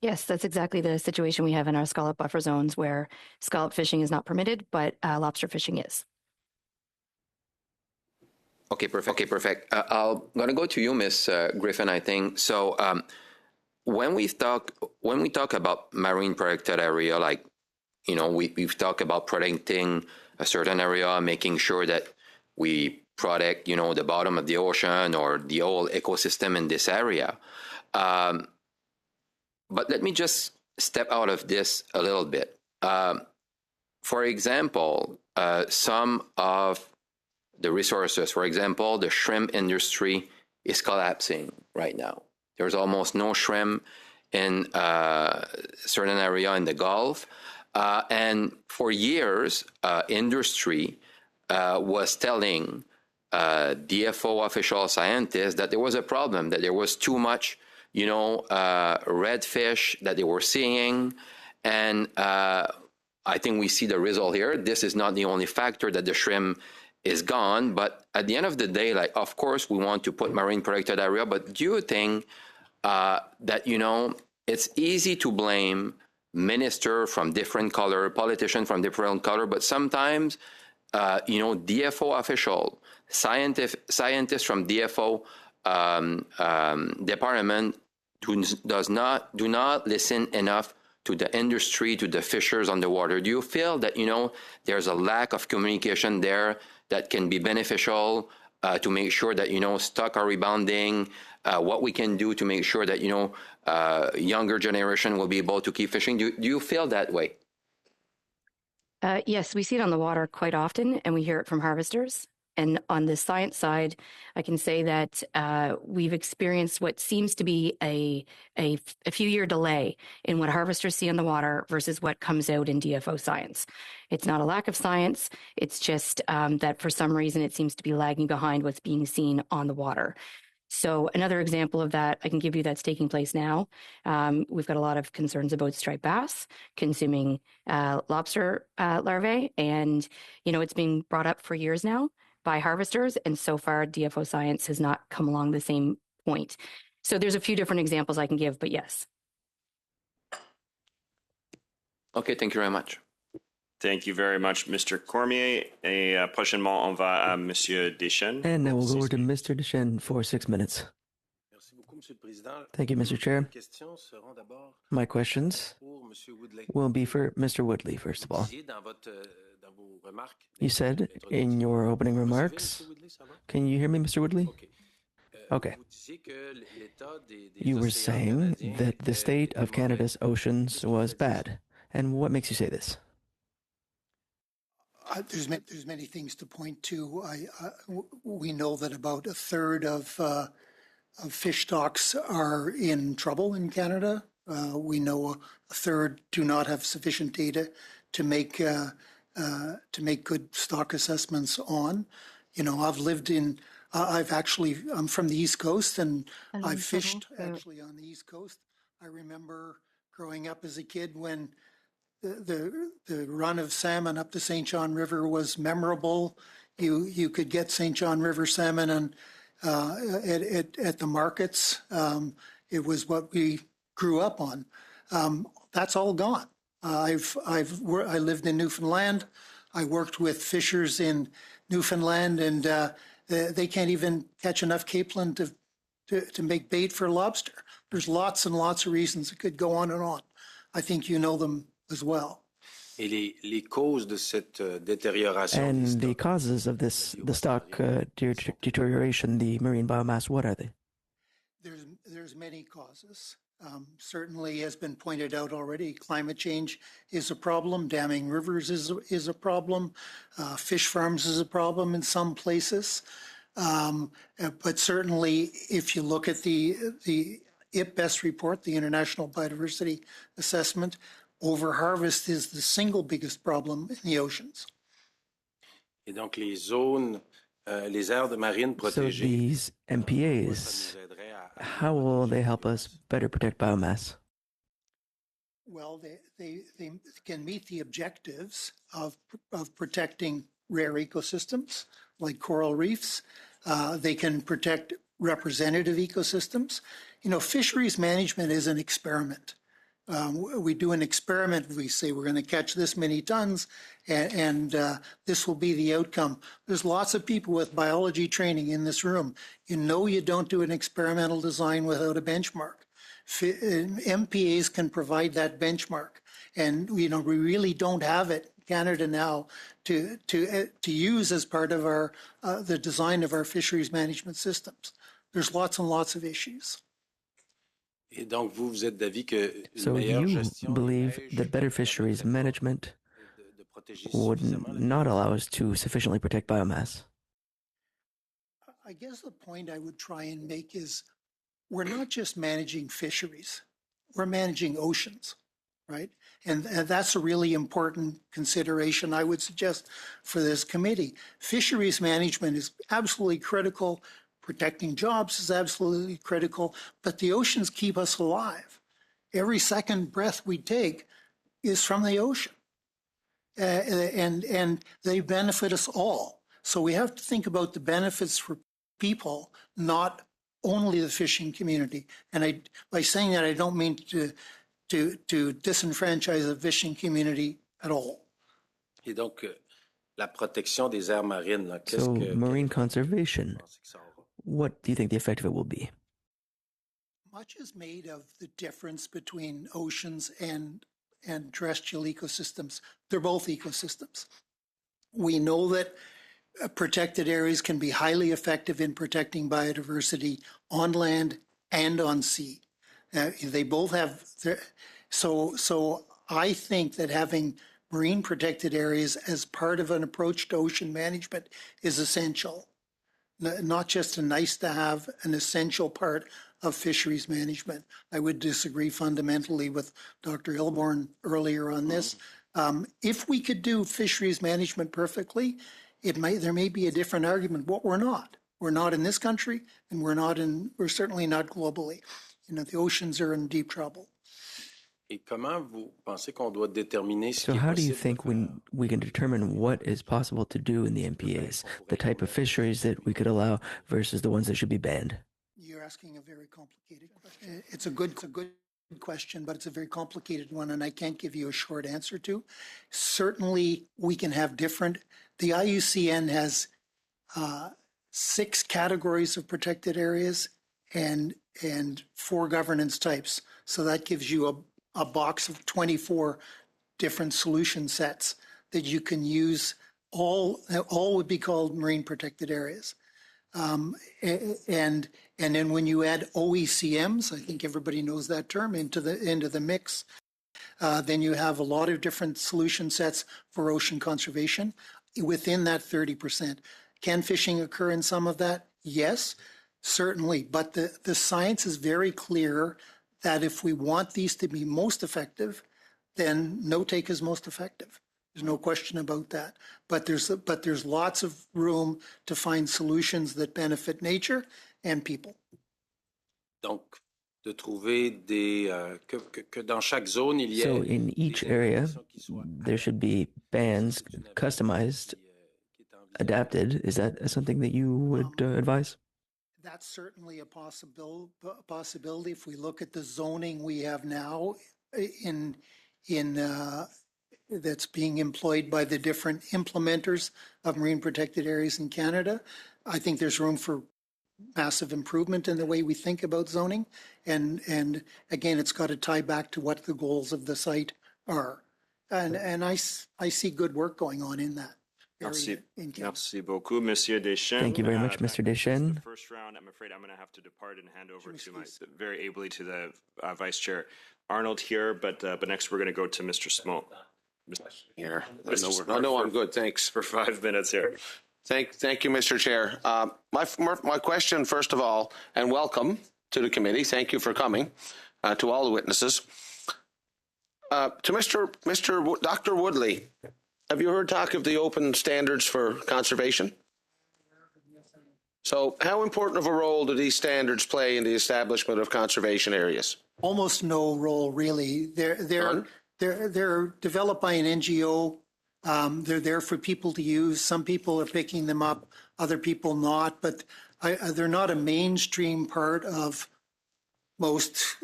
Yes, that's exactly the situation we have in our scallop buffer zones, where scallop fishing is not permitted, but lobster fishing is. Okay, perfect. I'm going to go to you, Ms. Griffin, I think. So when we talk about marine protected area, like, we've talked about protecting a certain area, making sure that we protect, the bottom of the ocean or the whole ecosystem in this area. But let me just step out of this a little bit. For example, some of the resources, for example, the shrimp industry is collapsing right now. There's almost no shrimp in certain area in the Gulf. And for years, industry was telling DFO official scientists that there was a problem, that there was too much, redfish that they were seeing. And I think we see the result here. This is not the only factor that the shrimp is gone, but at the end of the day, like, of course, we want to put marine protected area, but do you think that, it's easy to blame minister from different color, politician from different color, but sometimes, DFO official, scientists from DFO department do not listen enough to the industry, to the fishers on the water. Do you feel that, there's a lack of communication there that can be beneficial to make sure that, stock are rebounding, what we can do to make sure that, younger generation will be able to keep fishing? Do you feel that way? Yes, we see it on the water quite often, and we hear it from harvesters. And on the science side, I can say that we've experienced what seems to be a few-year delay in what harvesters see on the water versus what comes out in DFO science. It's not a lack of science. It's just that for some reason it seems to be lagging behind what's being seen on the water. So another example of that I can give you that's taking place now. We've got a lot of concerns about striped bass consuming lobster larvae, and it's being brought up for years now by harvesters, and so far DFO science has not come along the same point. So there's a few different examples I can give, but yes. Okay, thank you very much. Thank you very much, Mr. Cormier. Et prochainement, on va à Monsieur Deschênes. And now we'll go over to Mr. Deschênes for 6 minutes. Thank you, Mr. Chair. My questions will be for Mr. Woodley, first of all. You said in your opening remarks, can you hear me, Mr. Woodley? Okay. You were saying that the state of Canada's oceans was bad. And what makes you say this? There's many things to point to. We know that about a third of fish stocks are in trouble in Canada. We know a third do not have sufficient data to make good stock assessments on. I'm from the East Coast, and I've fished actually on the East Coast. I remember growing up as a kid when the run of salmon up the St. John River was memorable. You could get St. John River salmon and at the markets. It was what we grew up on. That's all gone. I lived in Newfoundland. I worked with fishers in Newfoundland, and they can't even catch enough capelin to make bait for lobster. There's lots and lots of reasons. It could go on and on. I think you know them as well. And the causes of the stock deterioration, the marine biomass, what are they? There's many causes. Certainly, has been pointed out already, climate change is a problem. Damming rivers is a problem. Fish farms is a problem in some places. But certainly, if you look at the IPBES report, the International Biodiversity Assessment, overharvest is the single biggest problem in the oceans. Et donc les zones, les aires marines protégées. So these MPAs, how will they help us better protect biomass? Well, they can meet the objectives of protecting rare ecosystems like coral reefs. They can protect representative ecosystems. Fisheries management is an experiment. We do an experiment. We say we're going to catch this many tons, and this will be the outcome. There's lots of people with biology training in this room. You don't do an experimental design without a benchmark. MPAs can provide that benchmark, and we really don't have it in Canada now to use as part of our the design of our fisheries management systems. There's lots and lots of issues. Et donc, vous êtes d'avis que so you believe that better fisheries management would not allow us to sufficiently protect biomass? I guess the point I would try and make is we're not just managing fisheries, we're managing oceans, right? And that's a really important consideration I would suggest for this committee. Fisheries management is absolutely critical. Protecting jobs is absolutely critical, but the oceans keep us alive. Every second breath we take is from the ocean, and they benefit us all. So we have to think about the benefits for people, not only the fishing community. And by saying that, I don't mean to disenfranchise the fishing community at all. Et donc, la protection des aires marines, là, so marine conservation. What do you think the effect of it will be? Much is made of the difference between oceans and terrestrial ecosystems. They're both ecosystems. We know that protected areas can be highly effective in protecting biodiversity on land and on sea. They both have, so I think that having marine protected areas as part of an approach to ocean management is essential. Not just a nice to have, an essential part of fisheries management. I would disagree fundamentally with Dr. Hilborn earlier on this. If we could do fisheries management perfectly, there may be a different argument, but we're not. We're not in this country, and we're certainly not globally. You know, the oceans are in deep trouble. So how do you think when we can determine what is possible to do in the MPAs, the type of fisheries that we could allow versus the ones that should be banned? You're asking a very complicated question. It's a good question, but it's a very complicated one, and I can't give you a short answer to. Certainly, we can have different. The IUCN has 6 categories of protected areas and 4 governance types. So that gives you a box of 24 different solution sets that you can use. All would be called marine protected areas. And then when you add OECMs, I think everybody knows that term, into the mix, then you have a lot of different solution sets for ocean conservation within that 30%. Can fishing occur in some of that? Yes, certainly. But the science is very clear that if we want these to be most effective, then no-take is most effective. There's no question about that. But there's lots of room to find solutions that benefit nature and people. Donc, de trouver que dans chaque zone, il y a. So in each area, there should be bans customized, adapted. Is that something that you would advise? That's certainly a possibility. If we look at the zoning we have now in that's being employed by the different implementers of marine protected areas in Canada, I think there's room for massive improvement in the way we think about zoning. And again, it's got to tie back to what the goals of the site are. And I see good work going on in that. Merci beaucoup, Monsieur Deschênes. Thank you very much, Mr. Deschênes. The first round, I'm afraid I'm going to have to depart and hand over very ably to the Vice Chair Arnold here, but next we're going to go to Mr. Smoke. Here. No, I'm good. Thanks. For 5 minutes here. Thank you, Mr. Chair. My question, first of all, and welcome to the committee. Thank you for coming, to all the witnesses. To Dr. Woodley, have you heard talk of the open standards for conservation? So how important of a role do these standards play in the establishment of conservation areas? Almost no role, really. They're developed by an NGO. They're there for people to use. Some people are picking them up, other people not, but they're not a mainstream part of most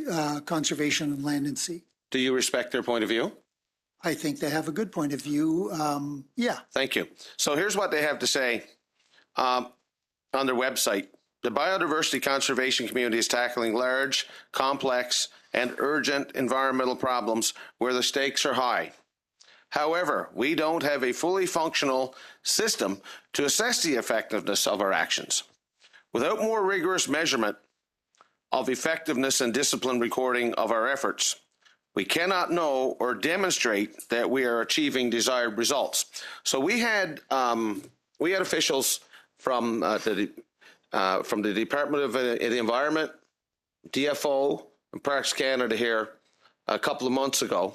conservation on land and sea. Do you respect their point of view? I think they have a good point of view. Yeah. Thank you. So here's what they have to say on their website. The biodiversity conservation community is tackling large, complex, and urgent environmental problems where the stakes are high. However, we don't have a fully functional system to assess the effectiveness of our actions. Without more rigorous measurement of effectiveness and disciplined recording of our efforts, we cannot know or demonstrate that we are achieving desired results. So we had officials from the Department of the Environment, DFO, and Parks Canada here a couple of months ago,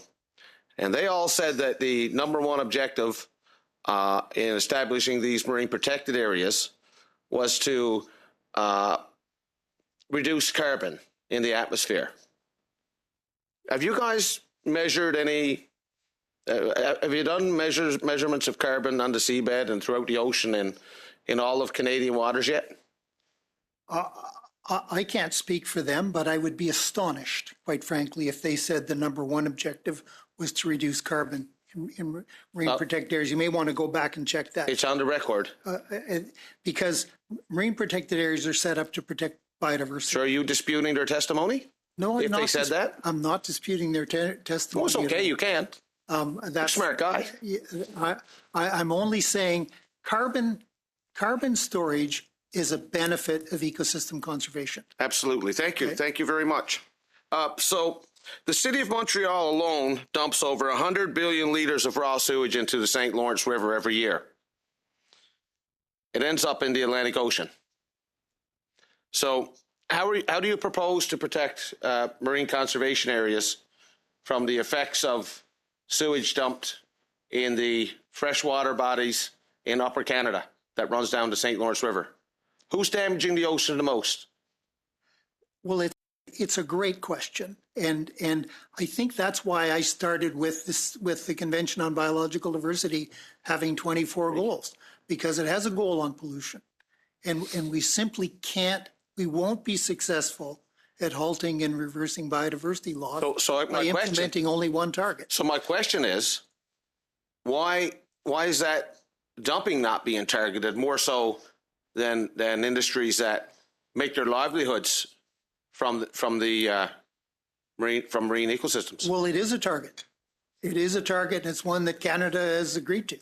and they all said that the number one objective in establishing these marine protected areas was to reduce carbon in the atmosphere. Have you guys measured any, have you done measurements of carbon on the seabed and throughout the ocean and in all of Canadian waters yet? I can't speak for them, but I would be astonished, quite frankly, if they said the number one objective was to reduce carbon in marine protected areas. You may want to go back and check that. It's on the record. Because marine protected areas are set up to protect biodiversity. So are you disputing their testimony? No, I'm if not. They said that? I'm not disputing their testimony. Oh, it's okay. You can't. That's You're a smart guy. I'm only saying carbon storage is a benefit of ecosystem conservation. Absolutely. Thank you. Okay. Thank you very much. So the city of Montreal alone dumps over 100 billion liters of raw sewage into the St. Lawrence River every year. It ends up in the Atlantic Ocean. So how do you propose to protect marine conservation areas from the effects of sewage dumped in the freshwater bodies in Upper Canada that runs down the St. Lawrence River? Who's damaging the ocean the most? Well, it's a great question. And I think that's why I started with the Convention on Biological Diversity having 24 goals, because it has a goal on pollution. And we simply we won't be successful at halting and reversing biodiversity loss by implementing only one target. So my question is, why is that dumping not being targeted more so than industries that make their livelihoods from marine ecosystems? Well, it is a target. It is a target, and it's one that Canada has agreed to.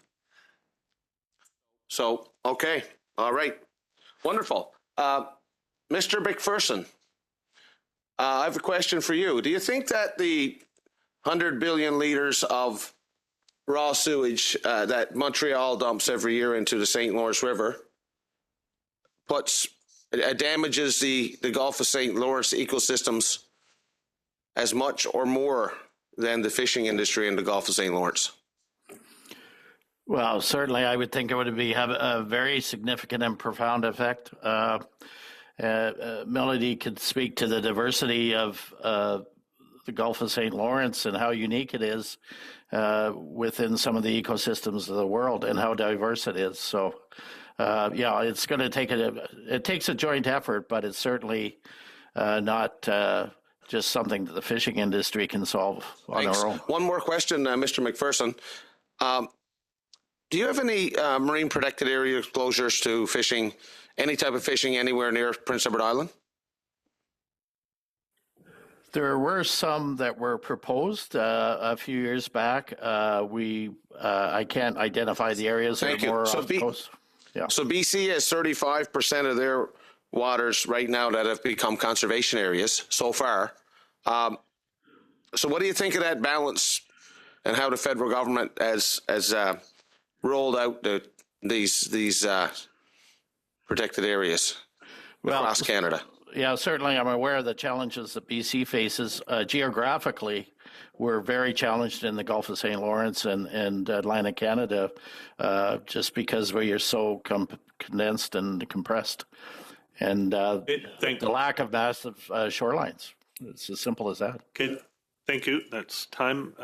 So, okay. All right. Wonderful. Mr. McPherson, I have a question for you. Do you think that the 100 billion litres of raw sewage that Montreal dumps every year into the St. Lawrence River damages the Gulf of St. Lawrence ecosystems as much or more than the fishing industry in the Gulf of St. Lawrence? Well, certainly I would think it would have a very significant and profound effect. Melody could speak to the diversity of the Gulf of St. Lawrence and how unique it is within some of the ecosystems of the world and how diverse it is. So, it's going to take it takes a joint effort, but it's certainly not just something that the fishing industry can solve on our own. One more question, Mr. McPherson. Do you have any marine protected area exposures to fishing, any type of fishing anywhere near Prince Edward Island? There were some that were proposed a few years back. I can't identify the areas that are more off the coast. Yeah. So BC has 35% of their waters right now that have become conservation areas so far. So what do you think of that balance and how the federal government has rolled out these protected areas across Canada? Yeah, certainly I'm aware of the challenges that BC faces. Geographically, we're very challenged in the Gulf of St. Lawrence and Atlantic Canada just because we are so condensed and compressed. And the lack of massive shorelines. It's as simple as that. Okay, thank you. That's time.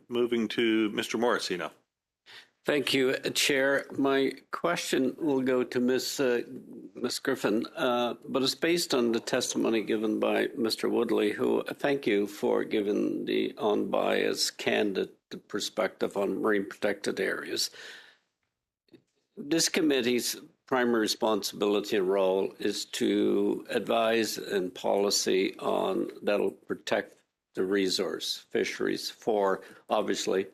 Moving to Mr. Morrissey now. Thank you, Chair. My question will go to Ms. Griffin, but it's based on the testimony given by Mr. Woodley, who thank you for giving the unbiased, candid perspective on marine protected areas. This committee's primary responsibility and role is to advise in policy on that'll protect the resource fisheries for, obviously,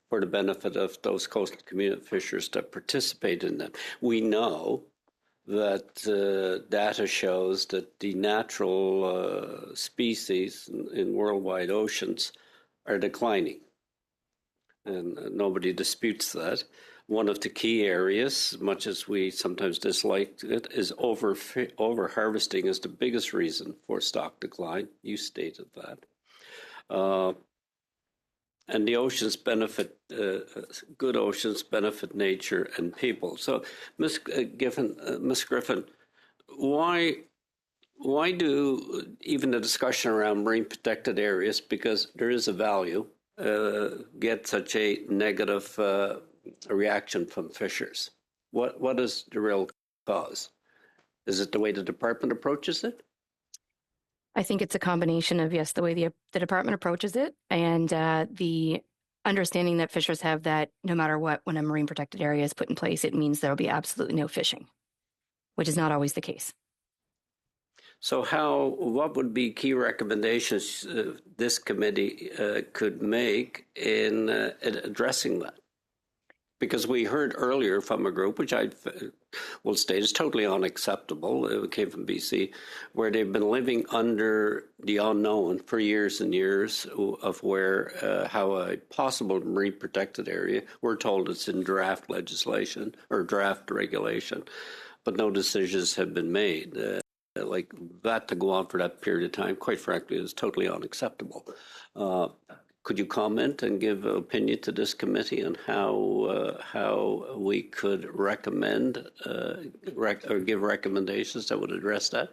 for the benefit of those coastal community fishers that participate in them. We know that data shows that the natural species in worldwide oceans are declining, and nobody disputes that. One of the key areas, much as we sometimes dislike it, is over-harvesting is the biggest reason for stock decline. You stated that. And the oceans benefit, good oceans benefit nature and people. So, Ms. Griffin, why do even the discussion around marine protected areas, because there is a value, get such a negative reaction from fishers? What is the real cause? Is it the way the department approaches it? I think it's a combination of, yes, the way the department approaches it and the understanding that fishers have that no matter what, when a marine protected area is put in place, it means there will be absolutely no fishing, which is not always the case. So what would be key recommendations this committee could make in addressing that? Because we heard earlier from a group, which I will state is totally unacceptable, it came from BC, where they've been living under the unknown for years and years of how a possible marine protected area, we're told it's in draft legislation or draft regulation, but no decisions have been made. Like that to go on for that period of time, quite frankly, is totally unacceptable. could you comment and give opinion to this committee on how we could recommend or give recommendations that would address that?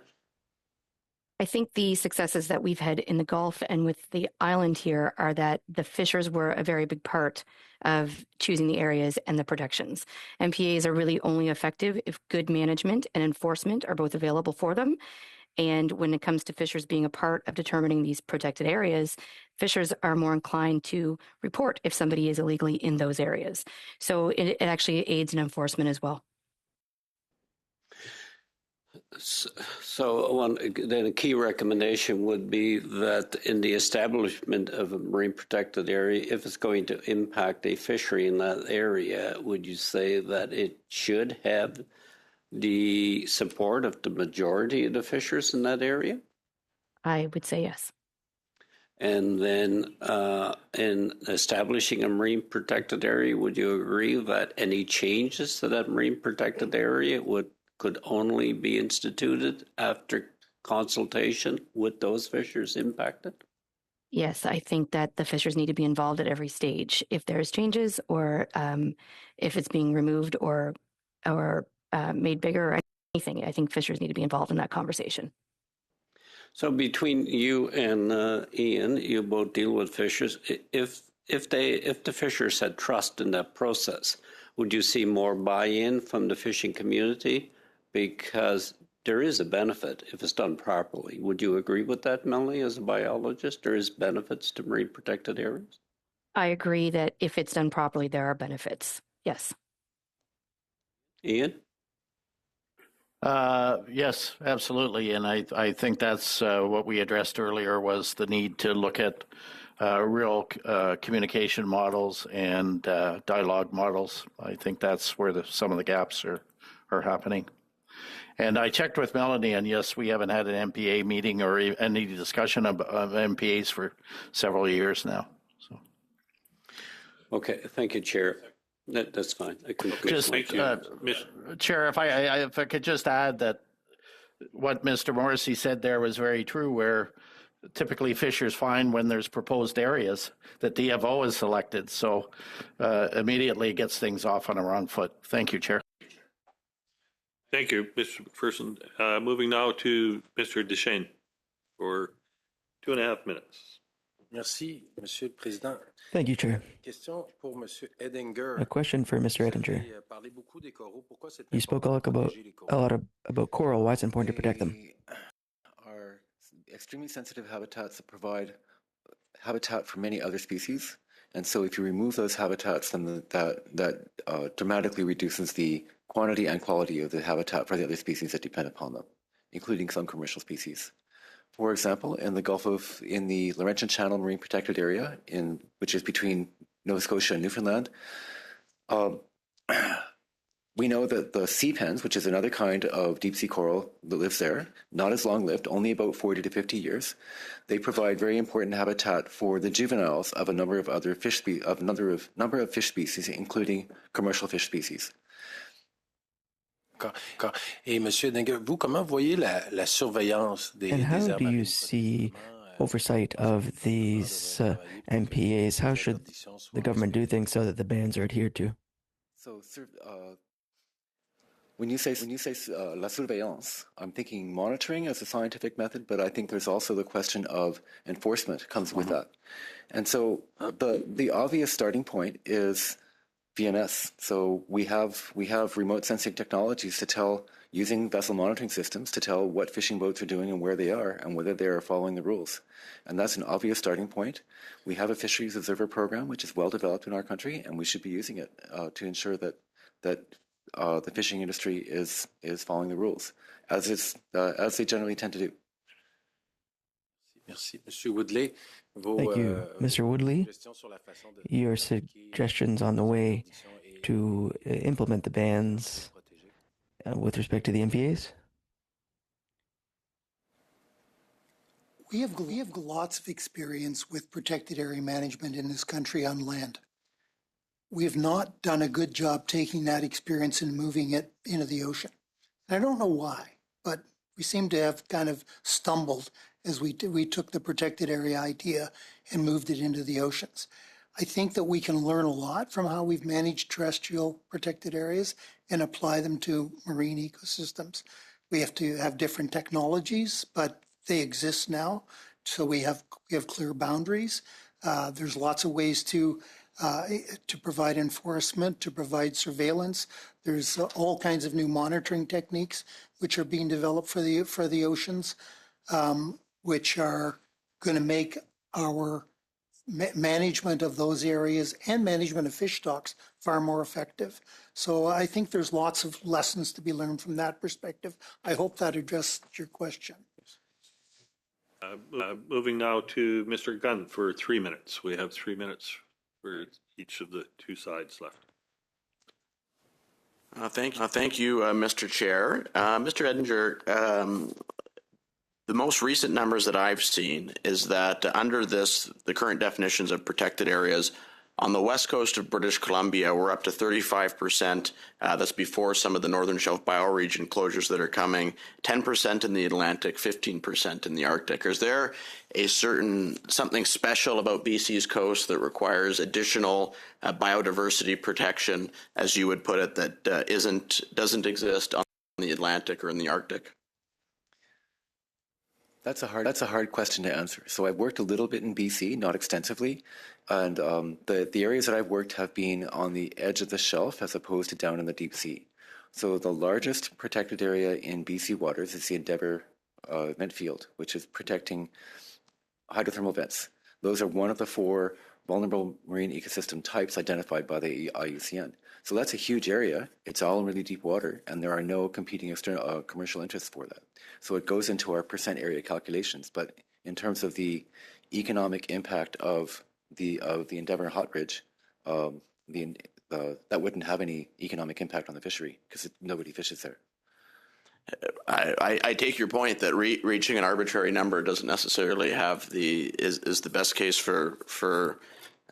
I think the successes that we've had in the Gulf and with the island here are that the fishers were a very big part of choosing the areas and the protections. MPAs are really only effective if good management and enforcement are both available for them. And when it comes to fishers being a part of determining these protected areas, fishers are more inclined to report if somebody is illegally in those areas. So it actually aids in enforcement as well. So then a key recommendation would be that in the establishment of a marine protected area, if it's going to impact a fishery in that area, would you say that it should have the support of the majority of the fishers in that area? I would say yes. And then in establishing a marine protected area, would you agree that any changes to that marine protected area could only be instituted after consultation with those fishers impacted? Yes, I think that the fishers need to be involved at every stage. If there's changes or if it's being removed or made bigger or anything, I think fishers need to be involved in that conversation. So between you and Ian, you both deal with fishers. If the fishers had trust in that process, would you see more buy-in from the fishing community? Because there is a benefit if it's done properly. Would you agree with that, Melanie, as a biologist? There is benefits to marine protected areas? I agree that if it's done properly, there are benefits. Yes. Ian? Yes, absolutely. And I think that's what we addressed earlier was the need to look at real communication models and dialogue models. I think that's where some of the gaps are happening. And I checked with Melanie, and yes, we haven't had an MPA meeting or any discussion of MPAs for several years now. So. Okay, thank you, Chair. That's fine. Chair, if I could just add that what Mr. Morrissey said there was very true, where typically fishers find when there's proposed areas that DFO is selected, so immediately it gets things off on a wrong foot. Thank you, Chair. Thank you, Mr. McPherson. Moving now to Mr. Deschênes for 2.5 minutes. Merci, Monsieur le Président. Thank you, Chair. A question for Mr. Ettinger. You spoke a lot about coral. Why it's important to protect them? Are extremely sensitive habitats that provide habitat for many other species, and so if you remove those habitats, then that dramatically reduces the quantity and quality of the habitat for the other species that depend upon them, including some commercial species. For example, in the Laurentian Channel Marine Protected Area, which is between Nova Scotia and Newfoundland, we know that the sea pens, which is another kind of deep sea coral that lives there, not as long lived, only about 40 to 50 years, they provide very important habitat for the juveniles of a number of other fish number of fish species, including commercial fish species. Et Monsieur Ettinger, vous comment voyez la surveillance des And how do you see oversight of these MPAs? How should the government do things so that the bans are adhered to? So, when you say la surveillance, I'm thinking monitoring as a scientific method, but I think there's also the question of enforcement comes with that. And so the obvious starting point is VMS. So we have remote sensing technologies to tell, using vessel monitoring systems, to tell what fishing boats are doing and where they are and whether they are following the rules. And that's an obvious starting point. We have a fisheries observer program, which is well developed in our country, and we should be using it to ensure that the fishing industry is following the rules, as they generally tend to do. Merci, Monsieur Woodley. Thank you, Mr. Woodley. Your suggestions on the way to implement the bans with respect to the MPAs? We have lots of experience with protected area management in this country on land. We have not done a good job taking that experience and moving it into the ocean. And I don't know why, but seem to have kind of stumbled as we took the protected area idea and moved it into the oceans. I think that we can learn a lot from how we've managed terrestrial protected areas and apply them to marine ecosystems. We have to have different technologies, but they exist now. So we have clear boundaries. There's lots of ways to provide enforcement, to provide surveillance. There's all kinds of new monitoring techniques which are being developed for the oceans, which are going to make our management of those areas and management of fish stocks far more effective. So I think there's lots of lessons to be learned from that perspective. I hope that addressed your question. Moving now to Mr. Gunn for 3 minutes. We have 3 minutes for each of the two sides left. Thank you, Mr. Chair. Mr. Edinger, the most recent numbers that I've seen is that under the current definitions of protected areas, on the west coast of British Columbia, we're up to 35%. That's before some of the Northern Shelf bioregion closures that are coming, 10% in the Atlantic, 15% in the Arctic. Is there something special about BC's coast that requires additional biodiversity protection, as you would put it, that doesn't exist on the Atlantic or in the Arctic? That's a hard question to answer. So I've worked a little bit in BC, not extensively, and the areas that I've worked have been on the edge of the shelf as opposed to down in the deep sea. So the largest protected area in BC waters is the Endeavour vent field, which is protecting hydrothermal vents. Those are one of the 4 vulnerable marine ecosystem types identified by the IUCN. So that's a huge area. It's all in really deep water, and there are no competing external commercial interests for that. So it goes into our percent area calculations. But in terms of the economic impact of the Endeavour Hot Ridge, that wouldn't have any economic impact on the fishery because nobody fishes there. I take your point that reaching an arbitrary number doesn't necessarily have is the best case for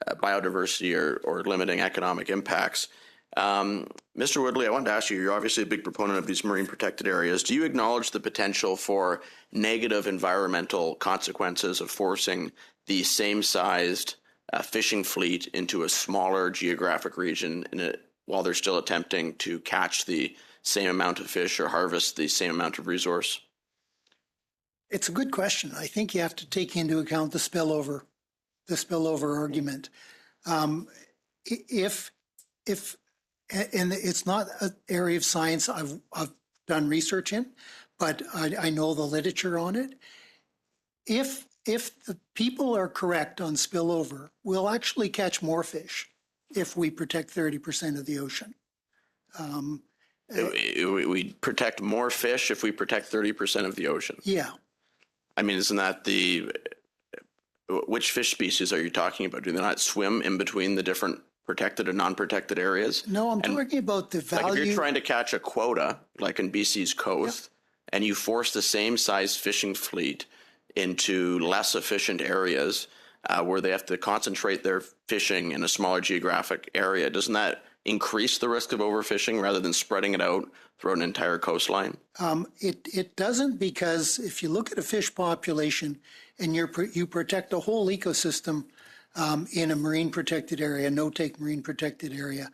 biodiversity or limiting economic impacts. Mr. Woodley, I wanted to ask you, you're obviously a big proponent of these marine protected areas. Do you acknowledge the potential for negative environmental consequences of forcing the same-sized fishing fleet into a smaller geographic region while they're still attempting to catch the same amount of fish or harvest the same amount of resource? It's a good question. I think you have to take into account the spillover argument. And it's not an area of science I've done research in, but I know the literature on it. If the people are correct on spillover, we'll actually catch more fish if we protect 30% of the ocean. We protect more fish if we protect 30% of the ocean. Yeah. I mean, isn't that which fish species are you talking about? Do they not swim in between the different protected and non-protected areas? No, I'm talking about the value. Like if you're trying to catch a quota, like in BC's coast, and you force the same size fishing fleet into less efficient areas where they have to concentrate their fishing in a smaller geographic area, doesn't that increase the risk of overfishing rather than spreading it out throughout an entire coastline? It doesn't, because if you look at a fish population and you protect a whole ecosystem in a marine protected area, no-take marine protected area,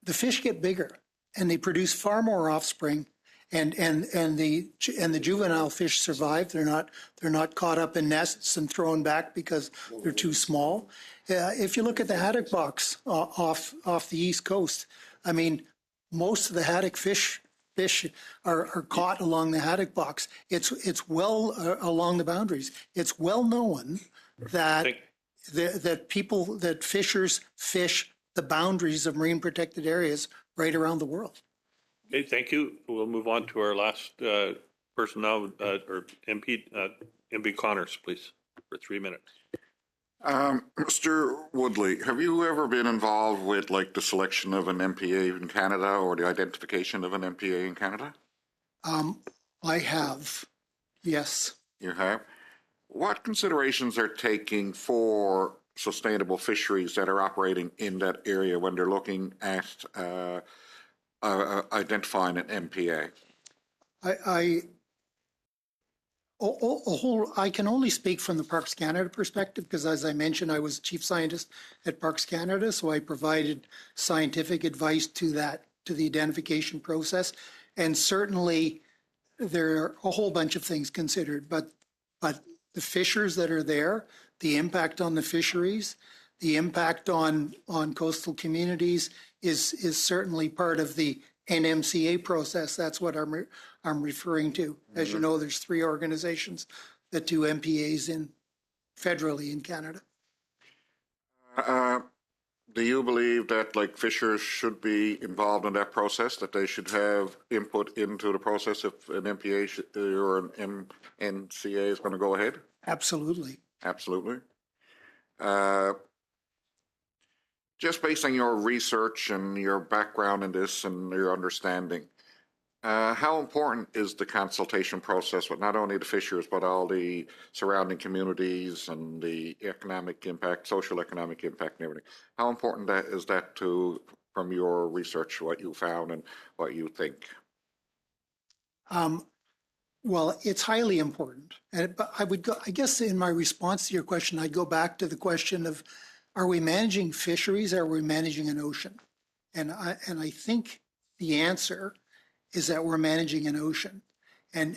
the fish get bigger and they produce far more offspring, and the juvenile fish survive. They're not caught up in nests and thrown back because they're too small. If you look at the haddock box off the East Coast, I mean, most of the haddock fish are caught along the haddock box. It's well along the boundaries. It's well known that fishers fish the boundaries of marine protected areas right around the world. Okay, thank you. We'll move on to our last person now, or MP Connors, please, for 3 minutes. Mr. Woodley, have you ever been involved with the selection of an MPA in Canada or the identification of an MPA in Canada? I have, yes. You have? What considerations are taking for sustainable fisheries that are operating in that area when they're looking at identifying an MPA? I can only speak from the Parks Canada perspective because, as I mentioned, I was chief scientist at Parks Canada, so I provided scientific advice to the identification process. And certainly there are a whole bunch of things considered, but the fissures that are there, the impact on the fisheries, the impact on coastal communities is certainly part of the NMCA process. That's what I'm referring to. As you know, there's 3 organizations that do MPAs federally in Canada. Do you believe that fishers should be involved in that process, that they should have input into the process if an MPA or an NCA is going to go ahead? Absolutely. Absolutely. Just based on your research and your background in this and your understanding, how important is the consultation process with not only the fishers, but all the surrounding communities and the economic impact, social economic impact and everything? How important is that from your research, what you found and what you think? Well, it's highly important. But I guess in my response to your question, I'd go back to the question of, are we managing fisheries or are we managing an ocean? And I think the answer is that we're managing an ocean. And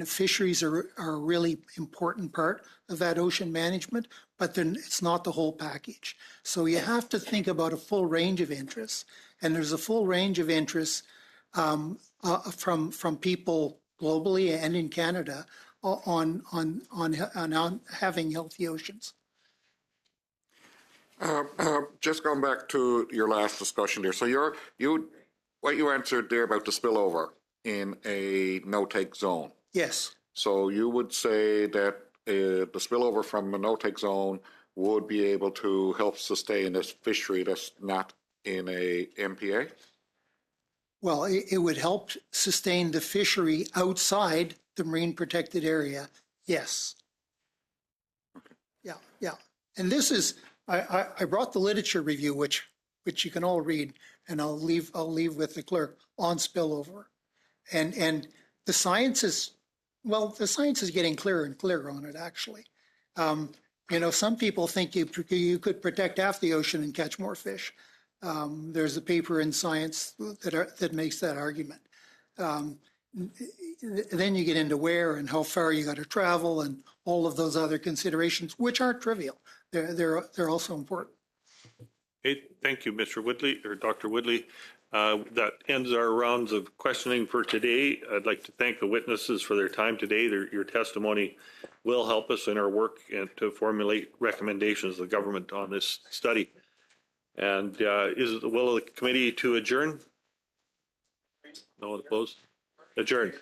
fisheries are a really important part of that ocean management, but then it's not the whole package. So you have to think about a full range of interests. And there's a full range of interests from people globally and in Canada on having healthy oceans. Just going back to your last discussion there. So what you answered there about the spillover in a no-take zone. Yes. So you would say that the spillover from a no-take zone would be able to help sustain this fishery that's not in a MPA? Well, it would help sustain the fishery outside the marine protected area. Yes. Okay. Yeah. And this is, I brought the literature review, which you can all read, and I'll leave with the clerk on spillover. And the science is getting clearer and clearer on it, actually. Some people think you could protect half the ocean and catch more fish. There's a paper in Science that makes that argument. Then you get into where and how far you got to travel and all of those other considerations, which aren't trivial. They're also important. Okay, thank you, Mr. Woodley, or Dr. Woodley. That ends our rounds of questioning for today. I'd like to thank the witnesses for their time today. Your testimony will help us in our work and to formulate recommendations of the government on this study. And is it the will of the committee to adjourn? No one opposed? Adjourn.